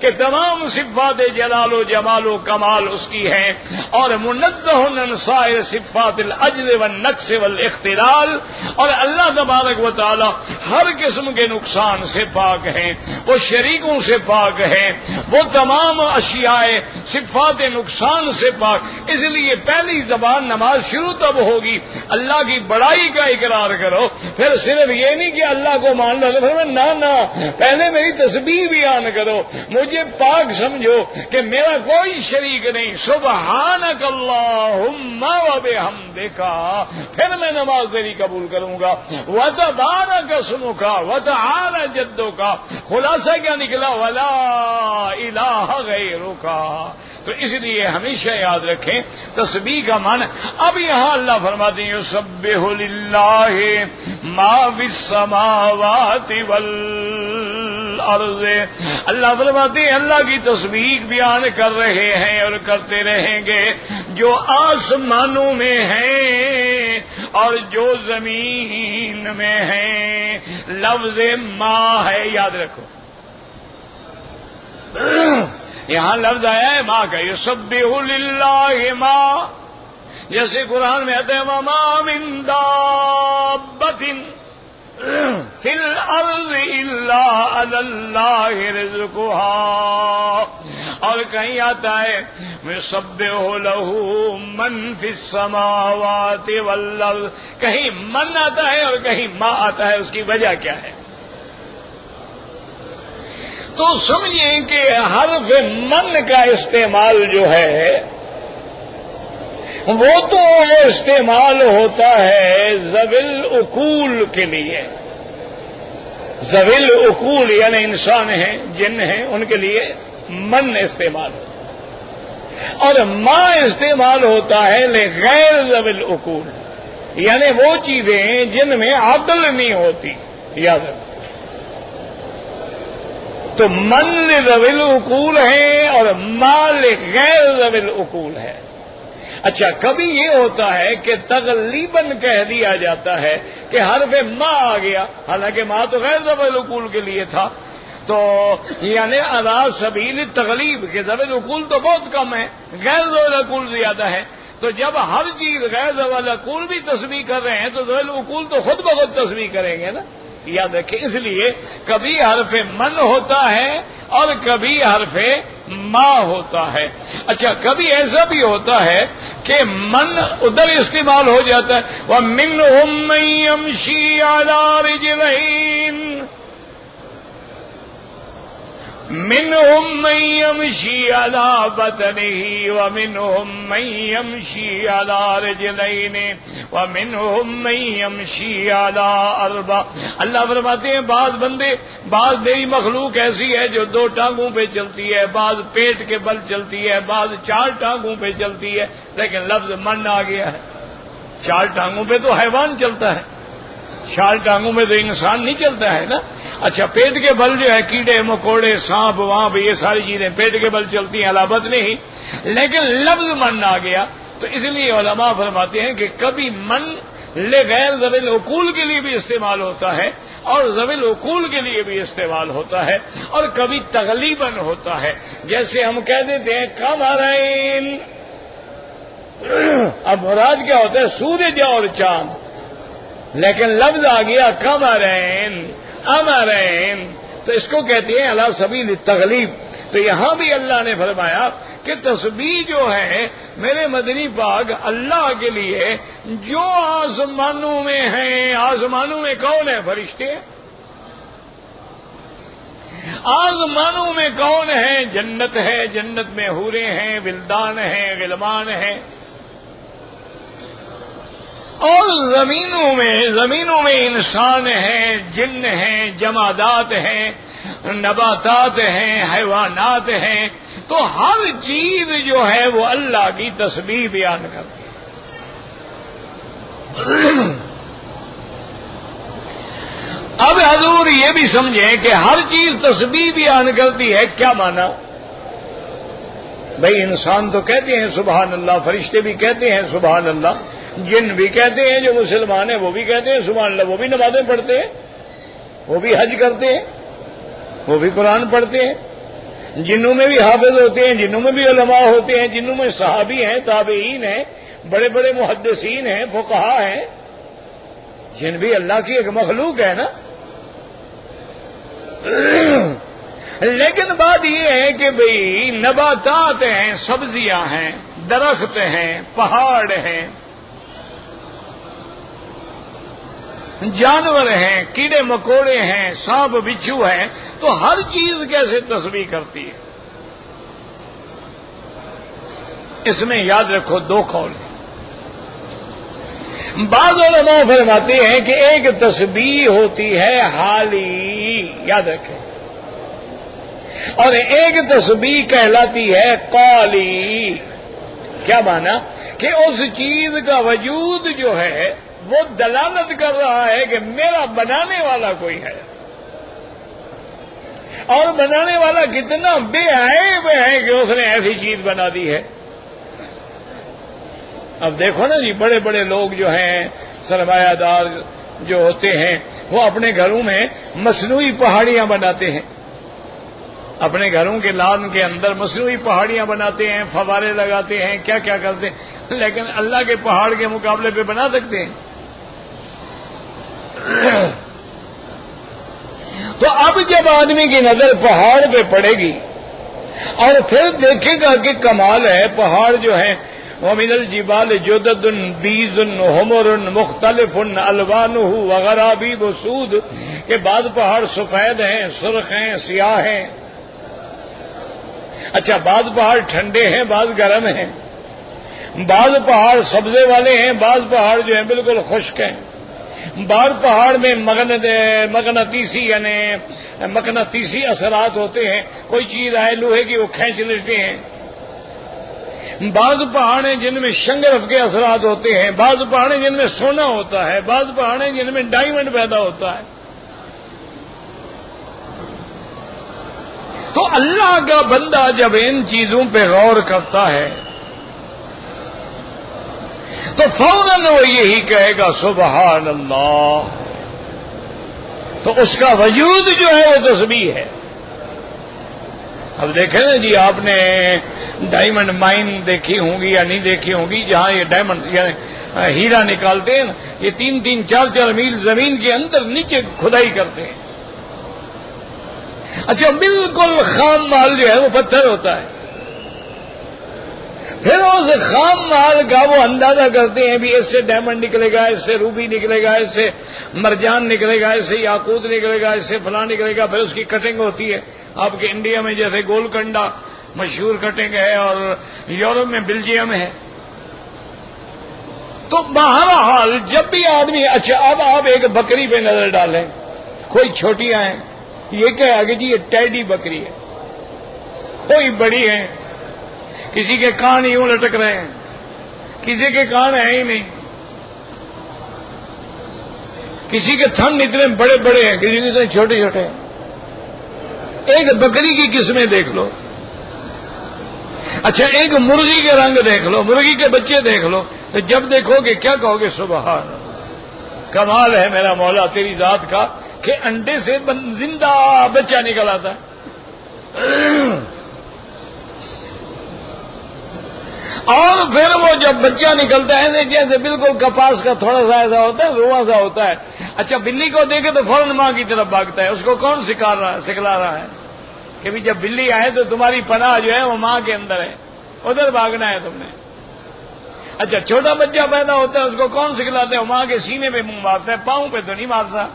کہ تمام صفات جلال و جمال و کمال اس کی ہیں، اور منزہ عن سائر صفات العجز والنقص والاختلال، اور اللہ تبارک و تعالی ہر قسم کے نقصان سے پاک ہیں، وہ شریکوں سے پاک ہیں، وہ تمام اشیاء جائے، صفات نقصان سے پاک. اس لیے پہلی زبان نماز شروع تب ہوگی اللہ کی بڑائی کا اقرار کرو. پھر صرف یہ نہیں کہ اللہ کو مان لو، پھر نہ پہلے میری تسبیح بیان کرو، مجھے پاک سمجھو کہ میرا کوئی شریک نہیں. سبحانک اللہم و بحمدک، پھر میں نماز تیری قبول کروں گا. وتبارک اسمک وتعالی جدک، خلاصہ کیا نکلا؟ ولا الہ غیرک. تو اس لیے ہمیشہ یاد رکھیں تسبیح کا معنی. اب یہاں اللہ فرماتے ہیں یسبح للہ ما فی السماوات والارض. اللہ فرماتے ہیں اللہ کی تسبیح بیان کر رہے ہیں اور کرتے رہیں گے جو آسمانوں میں ہیں اور جو زمین میں ہیں. لفظ ما ہے، یاد رکھو یہاں لفظ آیا ہے ماں کا. یسبح للہ ما، جیسے قرآن میں آتا ہے وما من دابۃ فی الارض الا علی اللہ رزقها، اور کہیں آتا ہے یسبح لہ من فی السماوات والارض. کہیں من آتا ہے اور کہیں ما آتا ہے. اس کی وجہ کیا ہے؟ تو سمجھیں کہ حرف من کا استعمال جو ہے وہ تو استعمال ہوتا ہے ذوی العقول کے لیے. ذوی العقول یعنی انسان ہیں، جن ہیں، ان کے لیے من استعمال ہوتا، اور ما استعمال ہوتا ہے لغیر ذوی العقول، یعنی وہ چیزیں جن میں عقل نہیں ہوتی. یاد رکھو تو من لذوی العقول ہے اور ما لغیر ذوی العقول ہے. اچھا کبھی یہ ہوتا ہے کہ تغلیباً کہہ دیا جاتا ہے کہ حرف ما آ گیا، حالانکہ ما تو غیر ذوی العقول کے لیے تھا. تو یعنی علی سبیل تغلیب کہ ذوی العقول تو بہت کم ہے، غیر ذوی العقول زیادہ ہے. تو جب ہر چیز غیر ذوی العقول بھی تسبیح کر رہے ہیں تو ذوی العقول تو خود بخود تسبیح کریں گے نا. یاد رکھیں اس لیے کبھی حرف من ہوتا ہے اور کبھی حرف ما ہوتا ہے. اچھا کبھی ایسا بھی ہوتا ہے کہ من ادھر استعمال ہو جاتا ہے وَمِنْهُمْ مَن يَمْشِي عَلَى رِجْلَيْنِ، منهم من يمشي على بطنه ومنهم من يمشي على رجلين ومنهم من يمشي على اربع. اللہ فرماتے ہیں بعض بندے، بعض میری مخلوق ایسی ہے جو دو ٹانگوں پہ چلتی ہے، بعض پیٹ کے بل چلتی ہے، بعض چار ٹانگوں پہ چلتی ہے. لیکن لفظ من آ گیا ہے. چار ٹانگوں پہ تو حیوان چلتا ہے، چار ٹانگوں میں تو انسان نہیں چلتا ہے نا. اچھا پیٹ کے بل جو ہے کیڑے مکوڑے سانپ وانپ یہ ساری چیزیں پیٹ کے بل چلتی ہیں، علامت نہیں. لیکن لفظ من آ گیا تو اس لیے علماء فرماتے ہیں کہ کبھی من لغیر ذوی العقول کے لیے بھی استعمال ہوتا ہے اور ذوی العقول کے لیے بھی استعمال ہوتا ہے، اور کبھی تغلیباً ہوتا ہے. جیسے ہم کہہ دیتے ہیں قمرین، اب مراد کیا ہوتا ہے؟ سورج اور چاند، لیکن لفظ آ گیا قمرین امرین، تو اس کو کہتے ہیں علی سبیل التغلیب. تو یہاں بھی اللہ نے فرمایا کہ تسبیح جو ہے میرے مدنی پاک اللہ کے لیے جو آسمانوں میں ہیں. آسمانوں میں کون ہے؟ فرشتے. آسمانوں میں کون ہے؟ جنت ہے، جنت میں حوریں ہیں، ولدان ہیں، غلمان ہیں. اور زمینوں میں انسان ہیں، جن ہیں، جمادات ہیں، نباتات ہیں، حیوانات ہیں. تو ہر چیز جو ہے وہ اللہ کی تسبیح بیان کرتی ہے. اب حضور یہ بھی سمجھیں کہ ہر چیز تسبیح بیان کرتی ہے. کیا مانا؟ بھئی انسان تو کہتے ہیں سبحان اللہ، فرشتے بھی کہتے ہیں سبحان اللہ، جن بھی کہتے ہیں، جو مسلمان ہیں وہ بھی کہتے ہیں سبحان اللہ، وہ بھی نمازیں پڑھتے ہیں، وہ بھی حج کرتے ہیں، وہ بھی قرآن پڑھتے ہیں. جنوں میں بھی حافظ ہوتے ہیں، جنوں میں بھی علماء ہوتے ہیں، جنوں میں صحابی ہیں، تابعین ہیں، بڑے بڑے محدثین ہیں، فقہاء ہیں. جن بھی اللہ کی ایک مخلوق ہے نا. لیکن بات یہ ہے کہ بھئی نباتات ہیں، سبزیاں ہیں، درخت ہیں، پہاڑ ہیں، جانور ہیں، کیڑے مکوڑے ہیں، سانپ بچھو ہیں، تو ہر چیز کیسے تسبیح کرتی ہے؟ اس میں یاد رکھو دو قول ہیں۔ بعض علماء فرماتے ہیں کہ ایک تسبیح ہوتی ہے حالی، یاد رکھیں، اور ایک تسبیح کہلاتی ہے قولی۔ کیا معنی؟ کہ اس چیز کا وجود جو ہے وہ دلالت کر رہا ہے کہ میرا بنانے والا کوئی ہے، اور بنانے والا کتنا بے عیب ہے کہ اس نے ایسی چیز بنا دی ہے۔ اب دیکھو نا جی، بڑے بڑے لوگ جو ہیں، سرمایہ دار جو ہوتے ہیں، وہ اپنے گھروں میں مصنوعی پہاڑیاں بناتے ہیں، اپنے گھروں کے لان کے اندر مصنوعی پہاڑیاں بناتے ہیں، فوارے لگاتے ہیں، کیا کیا کرتے ہیں، لیکن اللہ کے پہاڑ کے مقابلے پہ بنا سکتے ہیں؟ تو اب جب آدمی کی نظر پہاڑ پہ پڑے گی اور پھر دیکھے گا کہ کمال ہے، پہاڑ جو ہے وَمِنَ الْجِبَالِ جُدَدٌ بِيضٌ حُمُرٌ مُخْتَلِفٌ أَلْوَانُهُ وَغَرَابِيبُ سُودٌ، کہ بعض پہاڑ سفید ہیں، سرخ ہیں، سیاہ ہیں، اچھا بعض پہاڑ ٹھنڈے ہیں، بعض گرم ہیں، بعض پہاڑ سبزے والے ہیں، بعض پہاڑ جو ہیں بالکل خشک ہیں، بعض پہاڑ میں مغناطیسی یعنی مقناطیسی اثرات ہوتے ہیں، کوئی چیز آئے لوہے کی وہ کھینچ لیتے ہیں، بعض پہاڑ ہیں جن میں شنگرف کے اثرات ہوتے ہیں، بعض پہاڑ ہیں جن میں سونا ہوتا ہے، بعض پہاڑ ہیں جن میں ڈائمنڈ پیدا ہوتا ہے۔ تو اللہ کا بندہ جب ان چیزوں پہ غور کرتا ہے تو فوراً وہ یہی کہے گا سبحان اللہ، تو اس کا وجود جو ہے وہ تسبیح ہے۔ اب دیکھیں نا جی، آپ نے ڈائمنڈ مائن دیکھی ہوں گی یا نہیں دیکھی ہوں گی، جہاں یہ ڈائمنڈ یعنی ہیرا نکالتے ہیں نا، یہ 3-3 4-4 میل زمین کے اندر نیچے کھدائی کرتے ہیں۔ اچھا بالکل خام مال جو ہے وہ پتھر ہوتا ہے، پھر اس خام مال کا وہ اندازہ کرتے ہیں بھی اس سے ڈائمنڈ نکلے گا، اس سے روبی نکلے گا، اس سے مرجان نکلے گا، اس سے یاقوت نکلے گا، اس سے فلاں نکلے گا، پھر اس کی کٹنگ ہوتی ہے۔ آپ کے انڈیا میں جیسے گولکنڈا مشہور کٹنگ ہے اور یورپ میں بیلجیم ہے۔ تو بہرحال جب بھی آدمی، اچھا اب آپ ایک بکری پہ نظر ڈالیں، کوئی چھوٹیاں ہیں، یہ کہا کہ جی یہ ٹیڈی بکری ہے، کوئی بڑی ہے، کسی کے کان یوں لٹک رہے ہیں، کسی کے کان ہیں ہی نہیں، کسی کے تھن اتنے بڑے بڑے ہیں، کسی کے اتنے چھوٹے چھوٹے ہیں۔ ایک بکری کی قسمیں دیکھ لو، اچھا ایک مرغی کے رنگ دیکھ لو، مرغی کے بچے دیکھ لو، تو جب دیکھو گے کیا کہو گے؟ سبحان اللہ، کمال ہے میرا مولا تیری ذات کا کہ انڈے سے زندہ بچہ نکل آتا ہے۔ اور پھر وہ جب بچہ نکلتا ہے جیسے بالکل کپاس کا تھوڑا سا ایسا ہوتا ہے، رواں سا ہوتا ہے، اچھا بلی کو دیکھے تو فوراً ماں کی طرف بھاگتا ہے۔ اس کو کون سکھلا رہا ہے کہ بھی جب بلی آئے تو تمہاری پناہ جو ہے وہ ماں کے اندر ہے، ادھر بھاگنا ہے تم نے۔ اچھا چھوٹا بچہ پیدا ہوتا ہے، اس کو کون سکھلاتا ہے؟ وہ ماں کے سینے پہ منہ مارتا ہے، پاؤں پہ تو نہیں مارتا،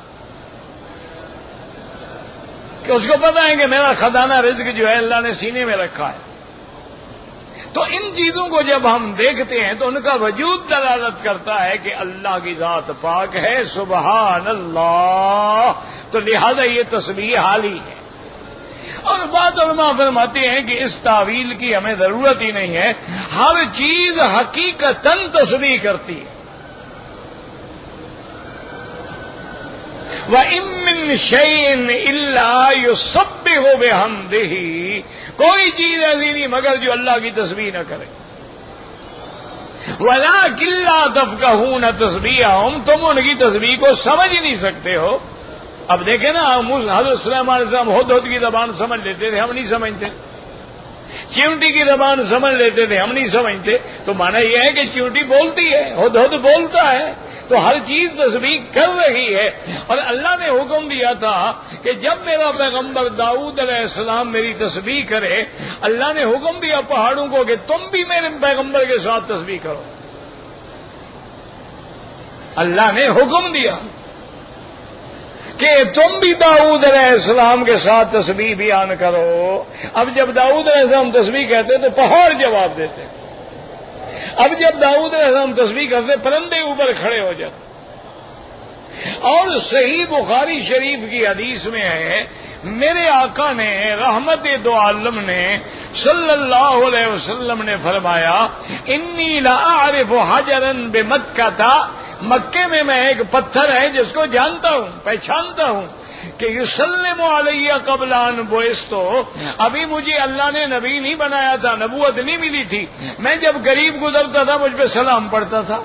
کہ اس کو پتا ہے کہ میرا خزانہ رزق جو ہے اللہ نے سینے میں رکھا ہے۔ تو ان چیزوں کو جب ہم دیکھتے ہیں تو ان کا وجود دلالت کرتا ہے کہ اللہ کی ذات پاک ہے، سبحان اللہ، تو لہذا یہ تسبیح حالی ہے۔ اور بعض علماء فرماتے ہیں کہ اس تعویل کی ہمیں ضرورت ہی نہیں ہے، ہر چیز حقیقتاً تسبیح کرتی ہے۔ وَإِن مِّن شَيْءٍ إِلَّا يُسَبِّحُ بِحَمْدِهِ، کوئی چیز ایسی نہیں مگر جو اللہ کی تسبیح نہ کرے۔ وَلَٰكِن لَّا تَفْقَهُونَ تَسْبِيحَهُمْ، تم ان کی تسبیح کو سمجھ نہیں سکتے ہو۔ اب دیکھیں نا، حضرت سلیمان علیہ السلام ہدہد کی زبان سمجھ لیتے تھے، ہم نہیں سمجھتے، چیونٹی کی زبان سمجھ لیتے تھے، ہم نہیں سمجھتے، تو معنی یہ ہے کہ چیونٹی بولتی ہے، ہدہد بولتا ہے، تو ہر چیز تسبیح کر رہی ہے. اور اللہ نے حکم دیا تھا کہ جب میرا پیغمبر داؤد علیہ السلام میری تسبیح کرے، اللہ نے حکم دیا پہاڑوں کو کہ تم بھی میرے پیغمبر کے ساتھ تسبیح کرو. اللہ نے حکم دیا کہ تم بھی داؤد علیہ السلام کے ساتھ تسبیح بیان کرو. اب جب داؤد علیہ السلام تسبیح کہتے تو پہاڑ جواب دیتے. اب جب داؤد علیہ السلام تسبیح کرتے پرندے اوپر کھڑے ہو جاتے. اور صحیح بخاری شریف کی حدیث میں ہے، میرے آقا نے رحمت دو عالم نے صلی اللہ علیہ وسلم نے فرمایا، انی لاعرف حجرا بمکہ، مکے میں ایک پتھر ہے جس کو جانتا ہوں، پہچانتا ہوں کہ یسلم علیہ قبل ان بعثت، ابھی مجھے اللہ نے نبی نہیں بنایا تھا، نبوت نہیں ملی تھی، میں جب قریب گزرتا تھا مجھ پہ سلام پڑھتا تھا.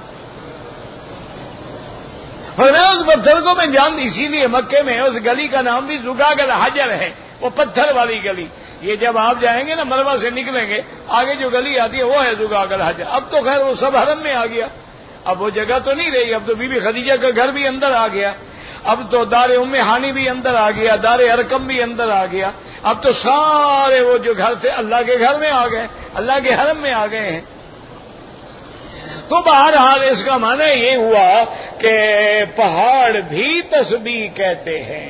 اور میں اس پتھر کو میں جان، اسی لیے مکے میں اس گلی کا نام بھی زقاق الحجر ہے، وہ پتھر والی گلی. یہ جب آپ جائیں گے نا مروہ سے نکلیں گے، آگے جو گلی آتی ہے وہ ہے زقاق الحجر. اب تو خیر وہ سب حرم میں آ گیا، اب وہ جگہ تو نہیں رہی. اب تو بی بی خدیجہ کا گھر بھی اندر آ گیا، اب تو دار ام ہانی بھی اندر آ گیا، دار ارقم بھی اندر آ گیا. اب تو سارے وہ جو گھر تھے اللہ کے گھر میں آ گئے، اللہ کے حرم میں آ گئے ہیں. تو بہرحال اس کا معنی یہ ہوا کہ پہاڑ بھی تسبیح کہتے ہیں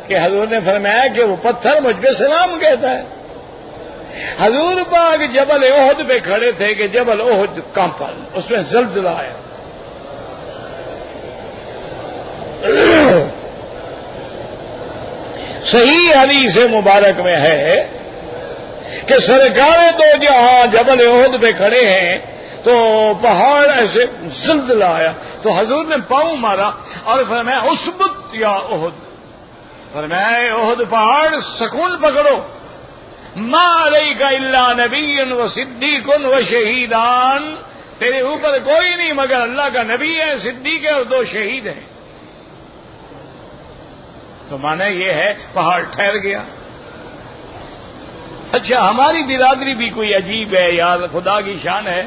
کہ حضور نے فرمایا کہ وہ پتھر مجھ پہ سلام کہتا ہے. حضور پاک جبل احد پہ کھڑے تھے کہ جبل احد کانپا، اس میں زلزلہ آیا. صحیح حدیث مبارک میں ہے کہ سرکار دو جہاں جبل احد پہ کھڑے ہیں تو پہاڑ ایسے زلزلہ آیا تو حضور نے پاؤں مارا اور فرمایا اسبت یا احد، فرمایا احد پہاڑ سکون پکڑو، ما علیک الا نبی و صدیق و شہیدان، تیرے اوپر کوئی نہیں مگر اللہ کا نبی ہے، صدیق ہے اور 2 شہید ہیں. تو معنی یہ ہے پہاڑ ٹھہر گیا. اچھا ہماری برادری بھی کوئی عجیب ہے یار، خدا کی شان ہے.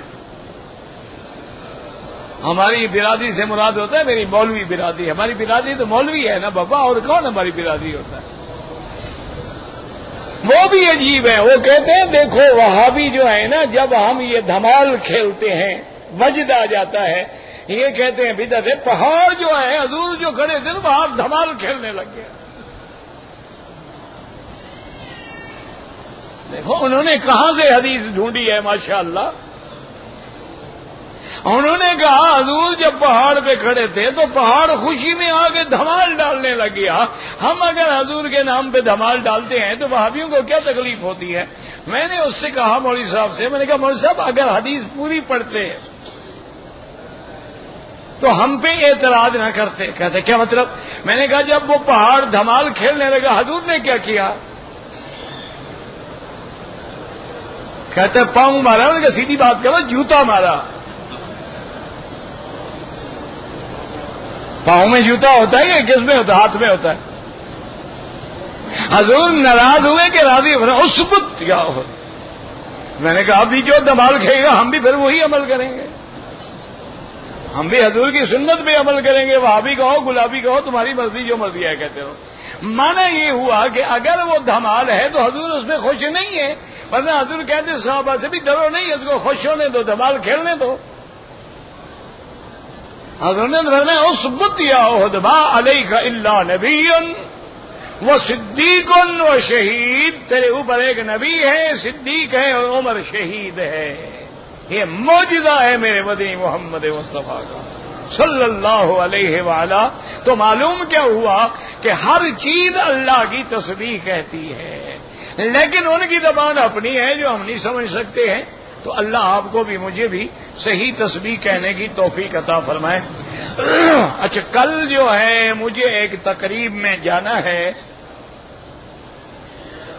ہماری برادری سے مراد ہوتا ہے میری مولوی برادری. ہماری برادری تو مولوی ہے نا بابا، اور کون ہماری برادری ہوتا ہے؟ وہ بھی عجیب ہے. وہ کہتے ہیں دیکھو وہابی جو ہے نا، جب ہم یہ دھمال کھیلتے ہیں وجد آ جاتا ہے، یہ کہتے ہیں بدعت ہے. پہاڑ جو ہے حضور جو کھڑے تھے وہاں دھمال کھیلنے لگ گئے. دیکھو انہوں نے کہاں سے حدیث ڈھونڈی ہے ماشاءاللہ. انہوں نے کہا حضور جب پہاڑ پہ کھڑے تھے تو پہاڑ خوشی میں آ کے دھمال ڈالنے لگ گیا. ہم اگر حضور کے نام پہ دھمال ڈالتے ہیں تو وہابیوں کو کیا تکلیف ہوتی ہے؟ میں نے اس سے کہا مولوی صاحب سے، میں نے کہا مولوی صاحب اگر حدیث پوری پڑھتے تو ہم پہ اعتراض نہ کرتے. کہتے کیا مطلب؟ میں نے کہا جب وہ پہاڑ دھمال کھیلنے لگا حضور نے کیا کیا؟ کہتے پاؤں مارا. میں نے کہا سیدھی بات کرو، جوتا مارا. پاؤں میں جوتا ہوتا ہے کہ کس میں ہوتا ہے؟ ہاتھ میں ہوتا ہے. حضور ناراض ہوئے کہ راضی ہوئے؟ اسبت یا احد. میں نے کہا ابھی جو دھمال کھیلے گا ہم بھی پھر وہی عمل کریں گے، ہم بھی حضور کی سنت پہ عمل کریں گے. وہابی کہو گلابی کہو تمہاری مرضی، جو مرضی ہے کہتے رہو. معنی یہ ہوا کہ اگر وہ دھمال ہے تو حضور اس میں خوش نہیں ہے، ورنہ حضور کہتے صحابہ سے بھی ڈرو نہیں، اس کو خوش ہونے دو، دھمال کھیلنے دو. حضور نے فرمایا اسبت یا احد ما علیک الا نبی و صدیق و شہید، تیرے اوپر ایک نبی ہے، صدیق ہے اور عمر شہید ہے. یہ معجزہ ہے میرے مدنی محمد مصطفیٰ کا صلی اللہ علیہ وآلہ. تو معلوم کیا ہوا کہ ہر چیز اللہ کی تسبیح کہتی ہے، لیکن ان کی زبان اپنی ہے جو ہم نہیں سمجھ سکتے ہیں. تو اللہ آپ کو بھی مجھے بھی صحیح تسبیح کہنے کی توفیق عطا فرمائے. اچھا کل جو ہے مجھے ایک تقریب میں جانا ہے،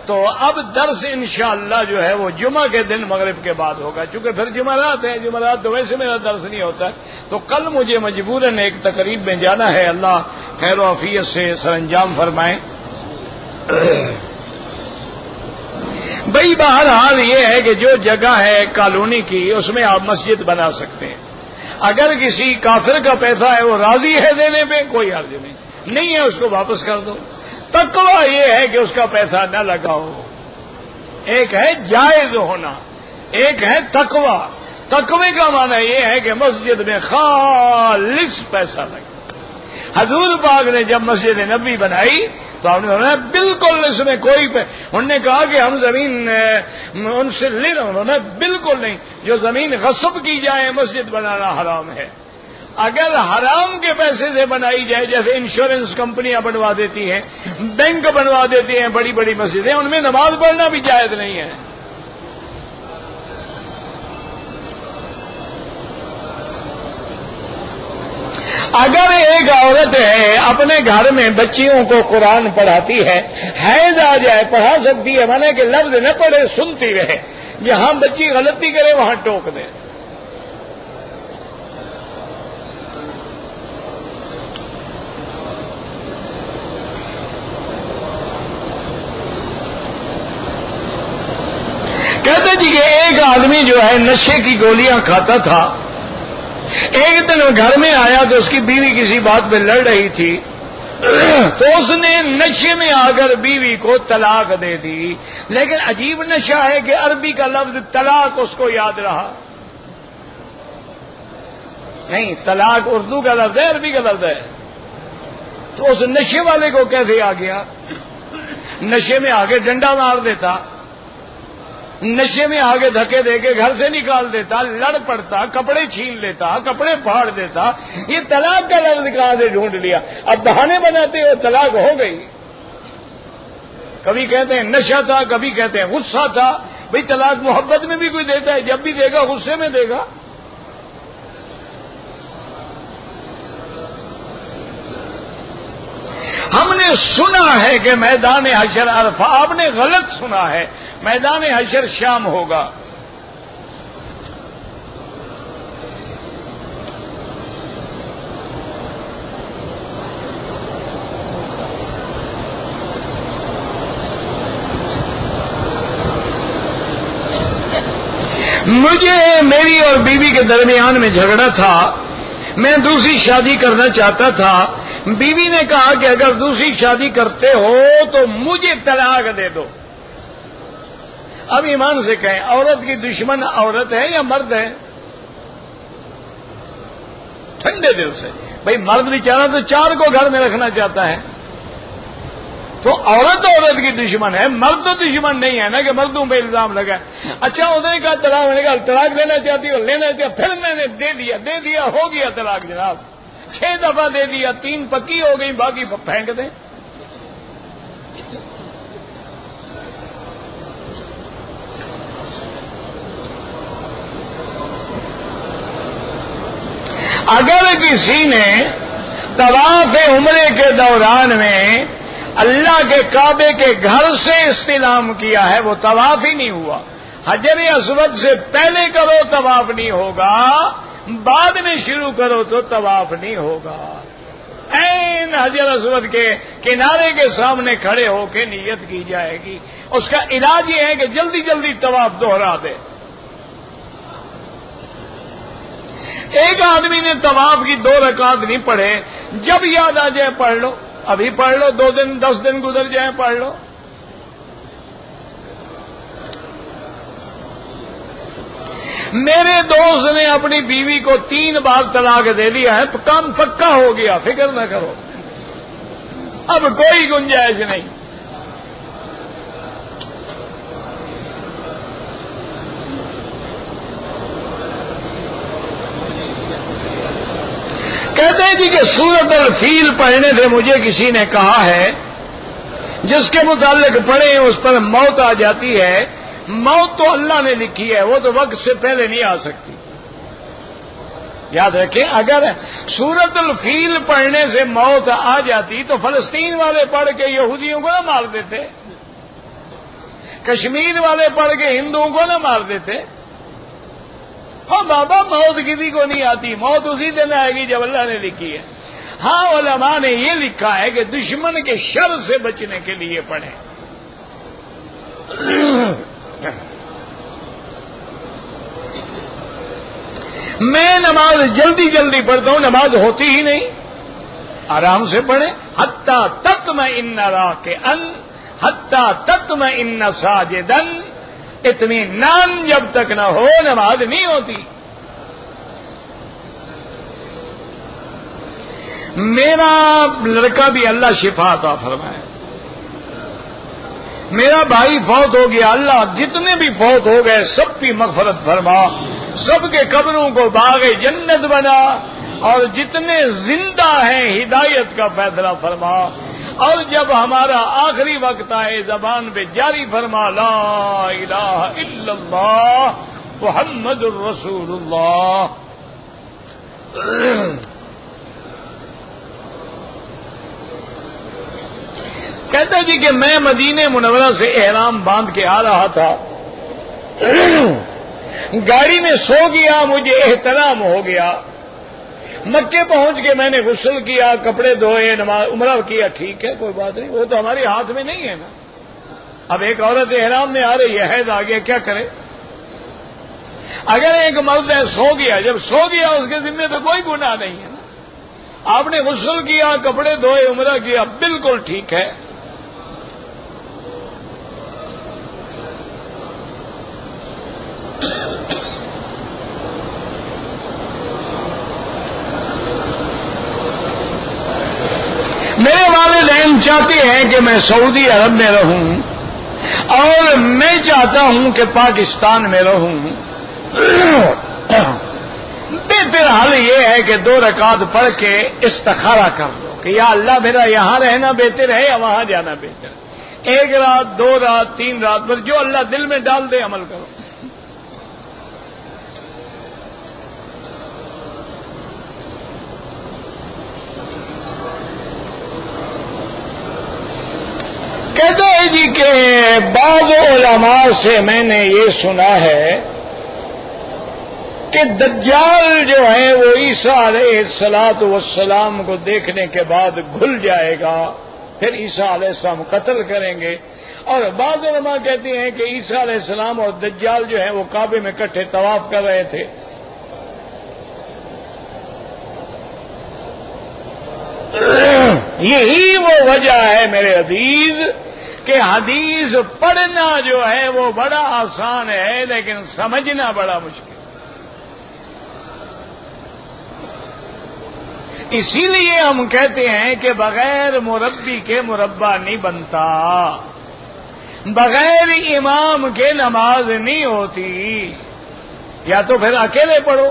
تو اب درس انشاءاللہ جو ہے وہ جمعہ کے دن مغرب کے بعد ہوگا، چونکہ پھر جمعرات ہے، جمعرات تو ویسے میرا درس نہیں ہوتا. تو کل مجھے مجبوراً ایک تقریب میں جانا ہے. اللہ خیر و عافیت سے سر انجام فرمائے. بھئی بہرحال یہ ہے کہ جو جگہ ہے کالونی کی اس میں آپ مسجد بنا سکتے ہیں. اگر کسی کافر کا پیسہ ہے وہ راضی ہے دینے پہ کوئی حرج نہیں ہے، اس کو واپس کر دو۔ تقویٰ یہ ہے کہ اس کا پیسہ نہ لگاؤ۔ ایک ہے جائز ہونا، ایک ہے تقویٰ۔ تقوی کا معنی یہ ہے کہ مسجد میں خالص پیسہ لگے۔ حضور پاک نے جب مسجد نبی بنائی تو ہم نے بالکل اس میں کوئی انہوں نے کہا کہ ہم زمین ان سے لے رہے، انہوں نے بالکل نہیں، جو زمین غصب کی جائے مسجد بنانا حرام ہے۔ اگر حرام کے پیسے سے بنائی جائے، جیسے انشورنس کمپنیاں بنوا دیتی ہیں، بینک بنوا دیتی ہیں بڑی بڑی مسجدیں، ان میں نماز پڑھنا بھی جائز نہیں ہے۔ اگر ایک عورت ہے اپنے گھر میں بچیوں کو قرآن پڑھاتی ہے، حیض آ جائے پڑھا سکتی ہے، مانے کہ لفظ نہ پڑھے سنتی رہے، جہاں بچی غلطی کرے وہاں ٹوک دے۔ کہتے جی کہ ایک آدمی جو ہے نشے کی گولیاں کھاتا تھا، ایک دن گھر میں آیا تو اس کی بیوی کسی بات پہ لڑ رہی تھی، تو اس نے نشے میں آ کر بیوی کو طلاق دے دی۔ لیکن عجیب نشہ ہے کہ عربی کا لفظ طلاق اس کو یاد رہا نہیں، طلاق اردو کا لفظ ہے، عربی کا لفظ ہے۔ تو اس نشے والے کو کیسے آ گیا؟ نشے میں آگے ڈنڈا مار دیتا، نشے میں آگے دھکے دے کے گھر سے نکال دیتا، لڑ پڑتا، کپڑے چھین لیتا، کپڑے پھاڑ دیتا۔ یہ طلاق کا لفظ کہاں سے ڈھونڈ لیا؟ اب بہانے بناتے ہوئے طلاق ہو گئی۔ کبھی کہتے ہیں نشہ تھا، کبھی کہتے ہیں غصہ تھا۔ بھئی طلاق محبت میں بھی کوئی دیتا ہے، جب بھی دے گا غصے میں دے گا۔ ہم نے سنا ہے کہ میدان حشر عرفہ، آپ نے غلط سنا ہے، میدان حشر شام ہوگا۔ مجھے میری اور بیوی کے درمیان میں جھگڑا تھا، میں دوسری شادی کرنا چاہتا تھا۔ بیوی نے کہا کہ اگر دوسری شادی کرتے ہو تو مجھے طلاق دے دو۔ اب ایمان سے کہیں، عورت کی دشمن عورت ہے یا مرد ہے؟ ٹھنڈے دل سے، بھئی مرد بیچارہ تو چار کو گھر میں رکھنا چاہتا ہے، تو عورت کی دشمن ہے، مرد تو دشمن نہیں ہے نا کہ مردوں پہ الزام لگا۔ اچھا انہوں نے کہا طلاق، میں نے کہا طلاق لینا چاہتی ہو لینا چاہتی، پھر میں نے دے دیا ہو گیا طلاق جناب، 6 دفعہ دے دیا، 3 پکی ہو گئی، باقی پھینک دیں۔ اگر کسی نے طواف عمرے کے دوران میں اللہ کے کعبے کے گھر سے استلام کیا ہے، وہ طواف ہی نہیں ہوا۔ حجر اسود سے پہلے کرو طواف نہیں ہوگا، بعد میں شروع کرو تو طواف نہیں ہوگا۔ عین حجر اسود کے کنارے کے سامنے کھڑے ہو کے نیت کی جائے گی۔ اس کا علاج یہ ہے کہ جلدی جلدی طواف دوہرا دے۔ ایک آدمی نے طواف کی 2 رکعت نہیں پڑھے، جب یاد آ جائے پڑھ لو، ابھی پڑھ لو، 2 دن 10 دن گزر جائیں پڑھ لو۔ میرے دوست نے اپنی بیوی کو 3 بار طلاق دے دیا ہے، تو کام پکا ہو گیا، فکر نہ کرو، اب کوئی گنجائش نہیں۔ کہتے ہیں جی کہ سورۃ الفیل پڑھنے سے مجھے کسی نے کہا ہے جس کے متعلق پڑھیں اس پر موت آ جاتی ہے۔ موت تو اللہ نے لکھی ہے، وہ تو وقت سے پہلے نہیں آ سکتی۔ یاد رکھیں، اگر سورۃ الفیل پڑھنے سے موت آ جاتی تو فلسطین والے پڑھ کے یہودیوں کو نہ مار دیتے، کشمیر والے پڑھ کے ہندوؤں کو نہ مار دیتے۔ ہاں بابا، موت کسی کو نہیں آتی، موت اسی دن آئے گی جب اللہ نے لکھی ہے۔ ہاں علماء نے یہ لکھا ہے کہ دشمن کے شر سے بچنے کے لیے پڑھیں۔ میں نماز جلدی جلدی پڑھتا ہوں، نماز ہوتی ہی نہیں، آرام سے پڑھیں. حتی تطمئن راکعا حتی تطمئن ساجدا، اطمینان جب تک نہ ہو نماز نہیں ہوتی. میرا لڑکا بھی اللہ شفا عطا فرمائے. میرا بھائی فوت ہو گیا، اللہ جتنے بھی فوت ہو گئے سب کی مغفرت فرما، سب کے قبروں کو باغ جنت بنا، اور جتنے زندہ ہیں ہدایت کا فیصلہ فرما، اور جب ہمارا آخری وقت آئے زبان پہ جاری فرما لا الہ الا اللہ محمد الرسول اللہ. کہتا جی کہ میں مدینہ منورہ سے احرام باندھ کے آ رہا تھا، گاڑی میں سو گیا، مجھے احترام ہو گیا. مکے پہنچ کے میں نے غسل کیا، کپڑے دھوئے، نماز عمرہ کیا. ٹھیک ہے، کوئی بات نہیں، وہ تو ہمارے ہاتھ میں نہیں ہے نا. اب ایک عورت احرام میں آ رہی ہے، حیض آ گیا، کیا کرے؟ اگر ایک مرد ہے سو گیا، جب سو گیا اس کے ذمہ تو کوئی گناہ نہیں ہے نا. آپ نے غسل کیا، کپڑے دھوئے، عمرہ کیا، بالکل ٹھیک ہے. میرے والدین چاہتے ہیں کہ میں سعودی عرب میں رہوں، اور میں چاہتا ہوں کہ پاکستان میں رہوں. بہتر حال یہ ہے کہ 2 رکعت پڑھ کے استخارہ کر لو کہ یا اللہ میرا یہاں رہنا بہتر ہے یا وہاں جانا بہتر ہے. 1 رات، 2 رات، 3 رات پر جو اللہ دل میں ڈال دے عمل کرو. کہتے ہیں جی کہ بعض علماء سے میں نے یہ سنا ہے کہ دجال جو ہے وہ عیسیٰ علیہ السلام کو دیکھنے کے بعد گھل جائے گا، پھر عیسیٰ علیہ السلام قتل کریں گے. اور بعض علماء کہتے ہیں کہ عیسیٰ علیہ السلام اور دجال جو ہے وہ کعبے میں اکٹھے طواف کر رہے تھے. یہی وہ وجہ ہے میرے عزیز کہ حدیث پڑھنا جو ہے وہ بڑا آسان ہے لیکن سمجھنا بڑا مشکل. اسی لیے ہم کہتے ہیں کہ بغیر مربی کے مربع نہیں بنتا، بغیر امام کے نماز نہیں ہوتی، یا تو پھر اکیلے پڑھو.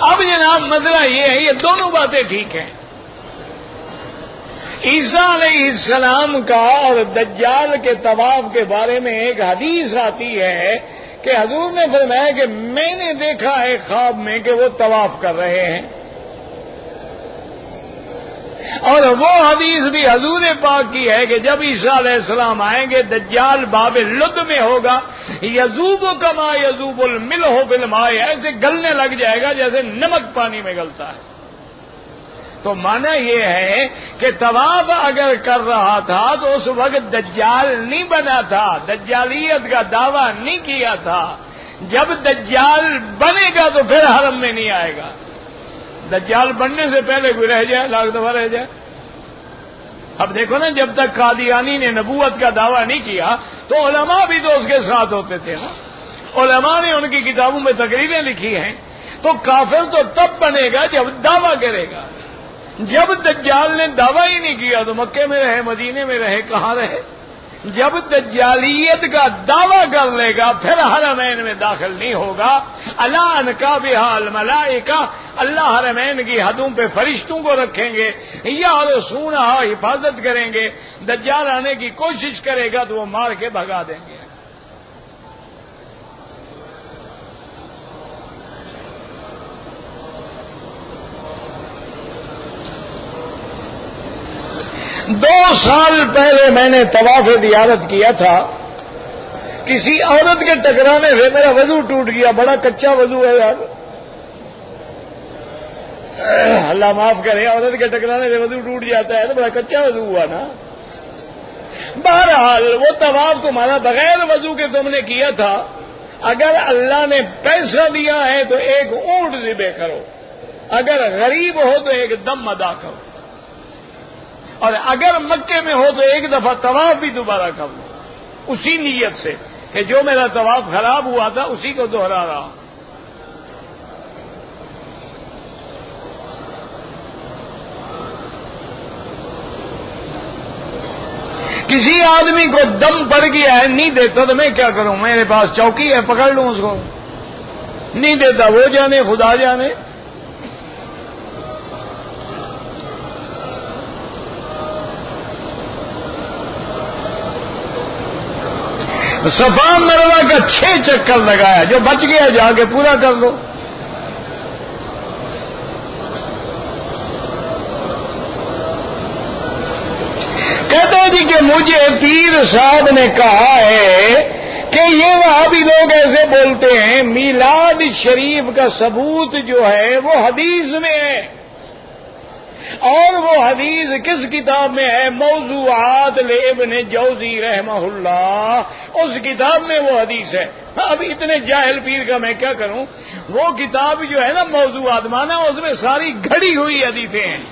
اب جناب مسئلہ یہ ہے، یہ دونوں باتیں ٹھیک ہیں. عیسیٰ علیہ السلام کا اور دجال کے طواف کے بارے میں ایک حدیث آتی ہے کہ حضور نے فرمایا کہ میں نے دیکھا ہے خواب میں کہ وہ طواف کر رہے ہیں. اور وہ حدیث بھی حضور پاک کی ہے کہ جب عیسیٰ علیہ السلام آئیں گے دجال باب لد میں ہوگا، یذوب کما یذوب الملح بالماء، ایسے گلنے لگ جائے گا جیسے نمک پانی میں گلتا ہے. تو معنی یہ ہے کہ طواف اگر کر رہا تھا تو اس وقت دجال نہیں بنا تھا، دجالیت کا دعویٰ نہیں کیا تھا. جب دجال بنے گا تو پھر حرم میں نہیں آئے گا. دجال بننے سے پہلے کوئی رہ جائے، لاکھ دفعہ رہ جائے. اب دیکھو نا، جب تک قادیانی نے نبوت کا دعویٰ نہیں کیا تو علماء بھی تو اس کے ساتھ ہوتے تھے نا. علماء نے ان کی کتابوں میں تقریریں لکھی ہیں. تو کافر تو تب بنے گا جب دعویٰ کرے گا. جب دجال نے دعویٰ ہی نہیں کیا تو مکے میں رہے، مدینے میں رہے، کہاں رہے؟ جب دجالیت کا دعویٰ کر لے گا پھر حرمین میں داخل نہیں ہوگا. الا انکابھا الملائکہ، اللہ حرمین کی حدوں پہ فرشتوں کو رکھیں گے، یا رسونہا، حفاظت کریں گے. دجال آنے کی کوشش کرے گا تو وہ مار کے بھگا دیں گے. دو سال پہلے میں نے طواف زیارت کیا تھا. کسی عورت کے ٹکرانے سے میرا وضو ٹوٹ گیا. بڑا کچا وضو ہے یار، اللہ معاف کرے. عورت کے ٹکرانے سے وضو ٹوٹ جاتا ہے تو بڑا کچا وضو ہوا نا. بہرحال وہ طواف تمہارا بغیر وضو کے تم نے کیا تھا، اگر اللہ نے پیسہ دیا ہے تو ایک اونٹ ذبح کرو، اگر غریب ہو تو ایک دم ادا کرو، اور اگر مکے میں ہو تو ایک دفعہ طواف بھی دوبارہ کر لو، اسی نیت سے کہ جو میرا طواف خراب ہوا تھا اسی کو دوہرا رہا۔ کسی آدمی کو دم پڑ گیا ہے نہیں دیتا تو میں کیا کروں؟ میرے پاس چوکی ہے، پکڑ لوں اس کو، نہیں دیتا وہ جانے، خدا جانے۔ صفا مروہ کا 6 چکر لگایا، جو بچ گیا جا کے پورا کر لو۔ کہتے ہیں جی کہ مجھے پیر صاحب نے کہا ہے کہ یہ وہابی لوگ ایسے بولتے ہیں میلاد شریف کا ثبوت جو ہے وہ حدیث میں ہے، اور وہ حدیث کس کتاب میں ہے؟ موضوعات لابن جوزی رحمہ اللہ، اس کتاب میں وہ حدیث ہے۔ اب اتنے جاہل پیر کا میں کیا کروں؟ وہ کتاب جو ہے نا موضوعات مانا اس میں ساری گھڑی ہوئی حدیثیں ہیں،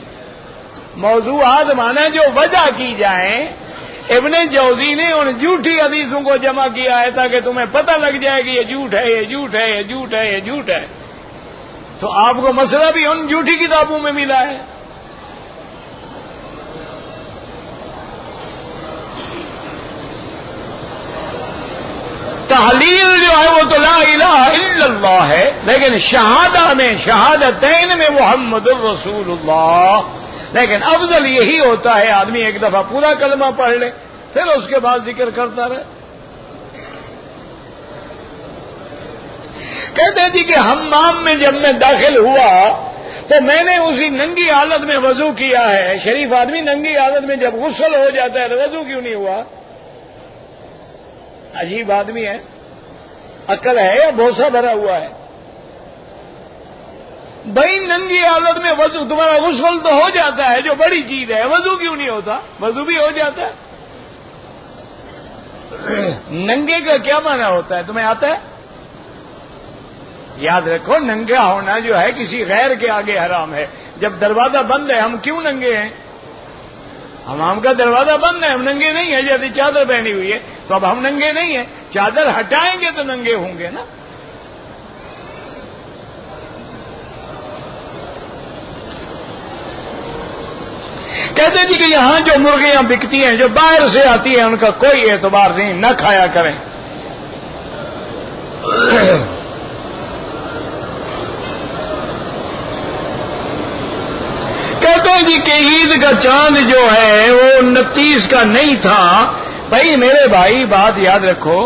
موضوعات مانا جو وجہ کی جائیں۔ ابن جوزی نے ان جھوٹی حدیثوں کو جمع کیا ہے تاکہ تمہیں پتہ لگ جائے کہ یہ جھوٹ ہے، یہ جھوٹ ہے، یہ جھوٹ ہے، یہ جھوٹ ہے۔ تو آپ کو مسئلہ بھی ان جھوٹی کتابوں میں ملا ہے۔ تحلیل جو ہے وہ تو لا الہ الا اللہ ہے، لیکن شہادتین میں محمد الرسول اللہ، لیکن افضل یہی ہوتا ہے آدمی ایک دفعہ پورا کلمہ پڑھ لے، پھر اس کے بعد ذکر کرتا رہے۔ کہتے تھے کہ حمام میں جب میں داخل ہوا تو میں نے اسی ننگی حالت میں وضو کیا ہے۔ شریف آدمی ننگی حالت میں جب غسل ہو جاتا ہے تو وضو کیوں نہیں ہوا؟ عجیب آدمی ہے، عقل ہے یا بھوسا بھرا ہوا ہے؟ بھائی ننگی حالت میں وضو، تمہارا غسل تو ہو جاتا ہے جو بڑی چیز ہے، وضو کیوں نہیں ہوتا؟ وضو بھی ہو جاتا ہے۔ ننگے کا کیا معنی ہوتا ہے تمہیں آتا ہے؟ یاد رکھو ننگا ہونا جو ہے کسی غیر کے آگے حرام ہے۔ جب دروازہ بند ہے ہم کیوں ننگے ہیں؟ حمام کا دروازہ بند ہے، ہم ننگے نہیں ہیں۔ جیسے چادر پہنی ہوئی ہے تو اب ہم ننگے نہیں ہیں، چادر ہٹائیں گے تو ننگے ہوں گے نا۔ کہتے جی کہ یہاں جو مرغیاں بکتی ہیں جو باہر سے آتی ہیں ان کا کوئی اعتبار نہیں، نہ کھایا کریں۔ کہتے ہیں جی کہ عید کا چاند جو ہے وہ 29 کا نہیں تھا۔ بھائی میرے بھائی بات یاد رکھو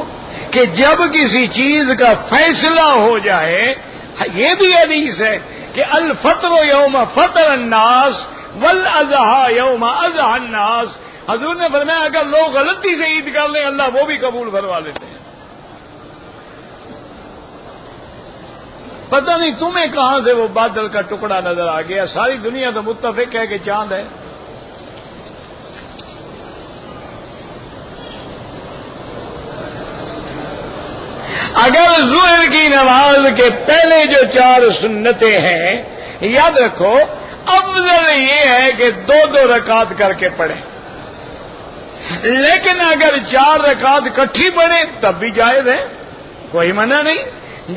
کہ جب کسی چیز کا فیصلہ ہو جائے، یہ بھی حدیث ہے کہ الفطر یوم فطر الناس والاضحى یوم اضحى الناس۔ حضور نے فرمایا اگر لوگ غلطی سے عید کر لیں اللہ وہ بھی قبول فرما لیتے ہیں۔ پتہ نہیں تمہیں کہاں سے وہ بادل کا ٹکڑا نظر آ گیا، ساری دنیا تو متفق ہے کہ چاند ہے۔ اگر ظہر کی نماز کے پہلے جو 4 سنتیں ہیں یاد رکھو، افضل یہ ہے کہ 2 رکعت کر کے پڑھیں، لیکن اگر 4 رکعت اکٹھی پڑھیں تب بھی جائز ہے، کوئی منع نہیں۔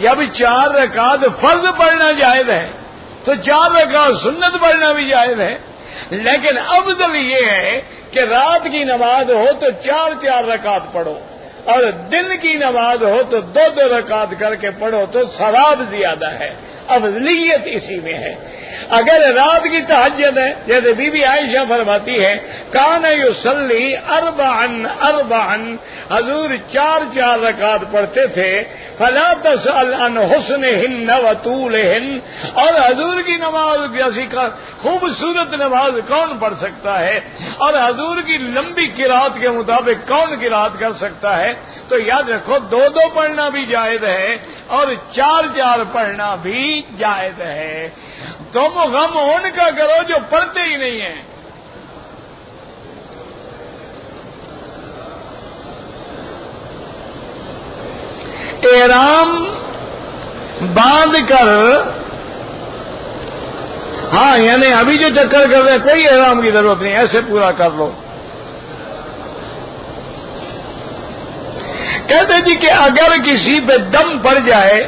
جب 4 رکعت فرض پڑھنا جائز ہے تو 4 رکعت سنت پڑھنا بھی جائز ہے، لیکن افضل یہ ہے کہ رات کی نماز ہو تو 4 رکعت پڑھو، اور دن کی نماز ہو تو 2 رکعت کر کے پڑھو تو ثواب زیادہ ہے، افضلیت اسی میں ہے۔ اگر رات کی تہجد ہے جیسے بی بی عائشہ فرماتی ہے کان یصلی 4 حضور 4 رکعت پڑھتے تھے، فلا تسأل عن حسنہن وطولہن، اور حضور کی نماز جیسی خوبصورت نماز کون پڑھ سکتا ہے، اور حضور کی لمبی قرات کے مطابق کون قرات کر سکتا ہے؟ تو یاد رکھو 2 پڑھنا بھی جائز ہے اور 4 پڑھنا بھی جائز ہے۔ تم غم ان کا کرو جو پڑھتے ہی نہیں ہیں۔ احرام باندھ کر، ہاں یعنی ابھی جو چکر کر رہے ہیں کوئی احرام کی ضرورت نہیں، ایسے پورا کر لو. کہتے جی کہ اگر کسی پہ دم پڑ جائے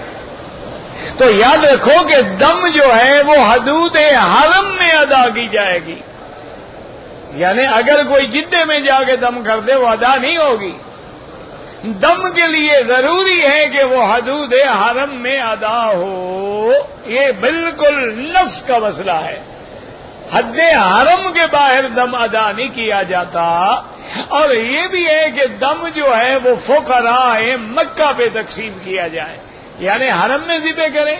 تو یاد رکھو کہ دم جو ہے وہ حدود حرم میں ادا کی جائے گی. یعنی اگر کوئی جدے میں جا کے دم کر دے وہ ادا نہیں ہوگی. دم کے لیے ضروری ہے کہ وہ حدود حرم میں ادا ہو. یہ بالکل نص کا مسئلہ ہے. حد حرم کے باہر دم ادا نہیں کیا جاتا. اور یہ بھی ہے کہ دم جو ہے وہ فقراء مکہ پہ تقسیم کیا جائے، یعنی حرم میں ذبح کریں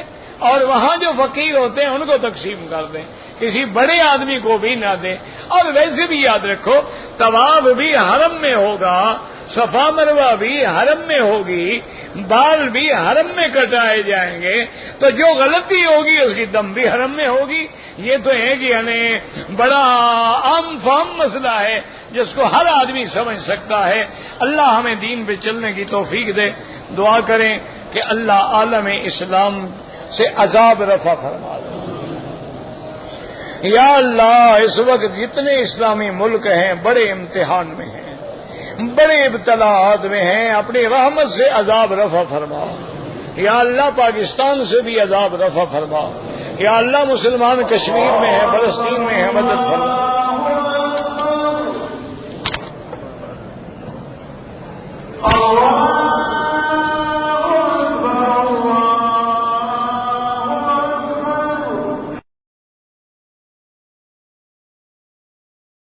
اور وہاں جو فقیر ہوتے ہیں ان کو تقسیم کر دیں، کسی بڑے آدمی کو بھی نہ دیں. اور ویسے بھی یاد رکھو طواف بھی حرم میں ہوگا، صفا مروہ بھی حرم میں ہوگی، بال بھی حرم میں کٹائے جائیں گے، تو جو غلطی ہوگی اس کی دم بھی حرم میں ہوگی. یہ تو ہے کہ یعنی بڑا عام فہم مسئلہ ہے جس کو ہر آدمی سمجھ سکتا ہے. اللہ ہمیں دین پہ چلنے کی توفیق دے. دعا کریں کہ اللہ عالم اسلام سے عذاب رفع فرما دے. یا اللہ اس وقت جتنے اسلامی ملک ہیں بڑے امتحان میں ہیں، بڑے ابتلاءات میں ہیں، اپنی رحمت سے عذاب رفع فرما. یا اللہ پاکستان سے بھی عذاب رفع فرما. یا اللہ مسلمان کشمیر میں ہیں، فلسطین میں ہیں، مدد فرما.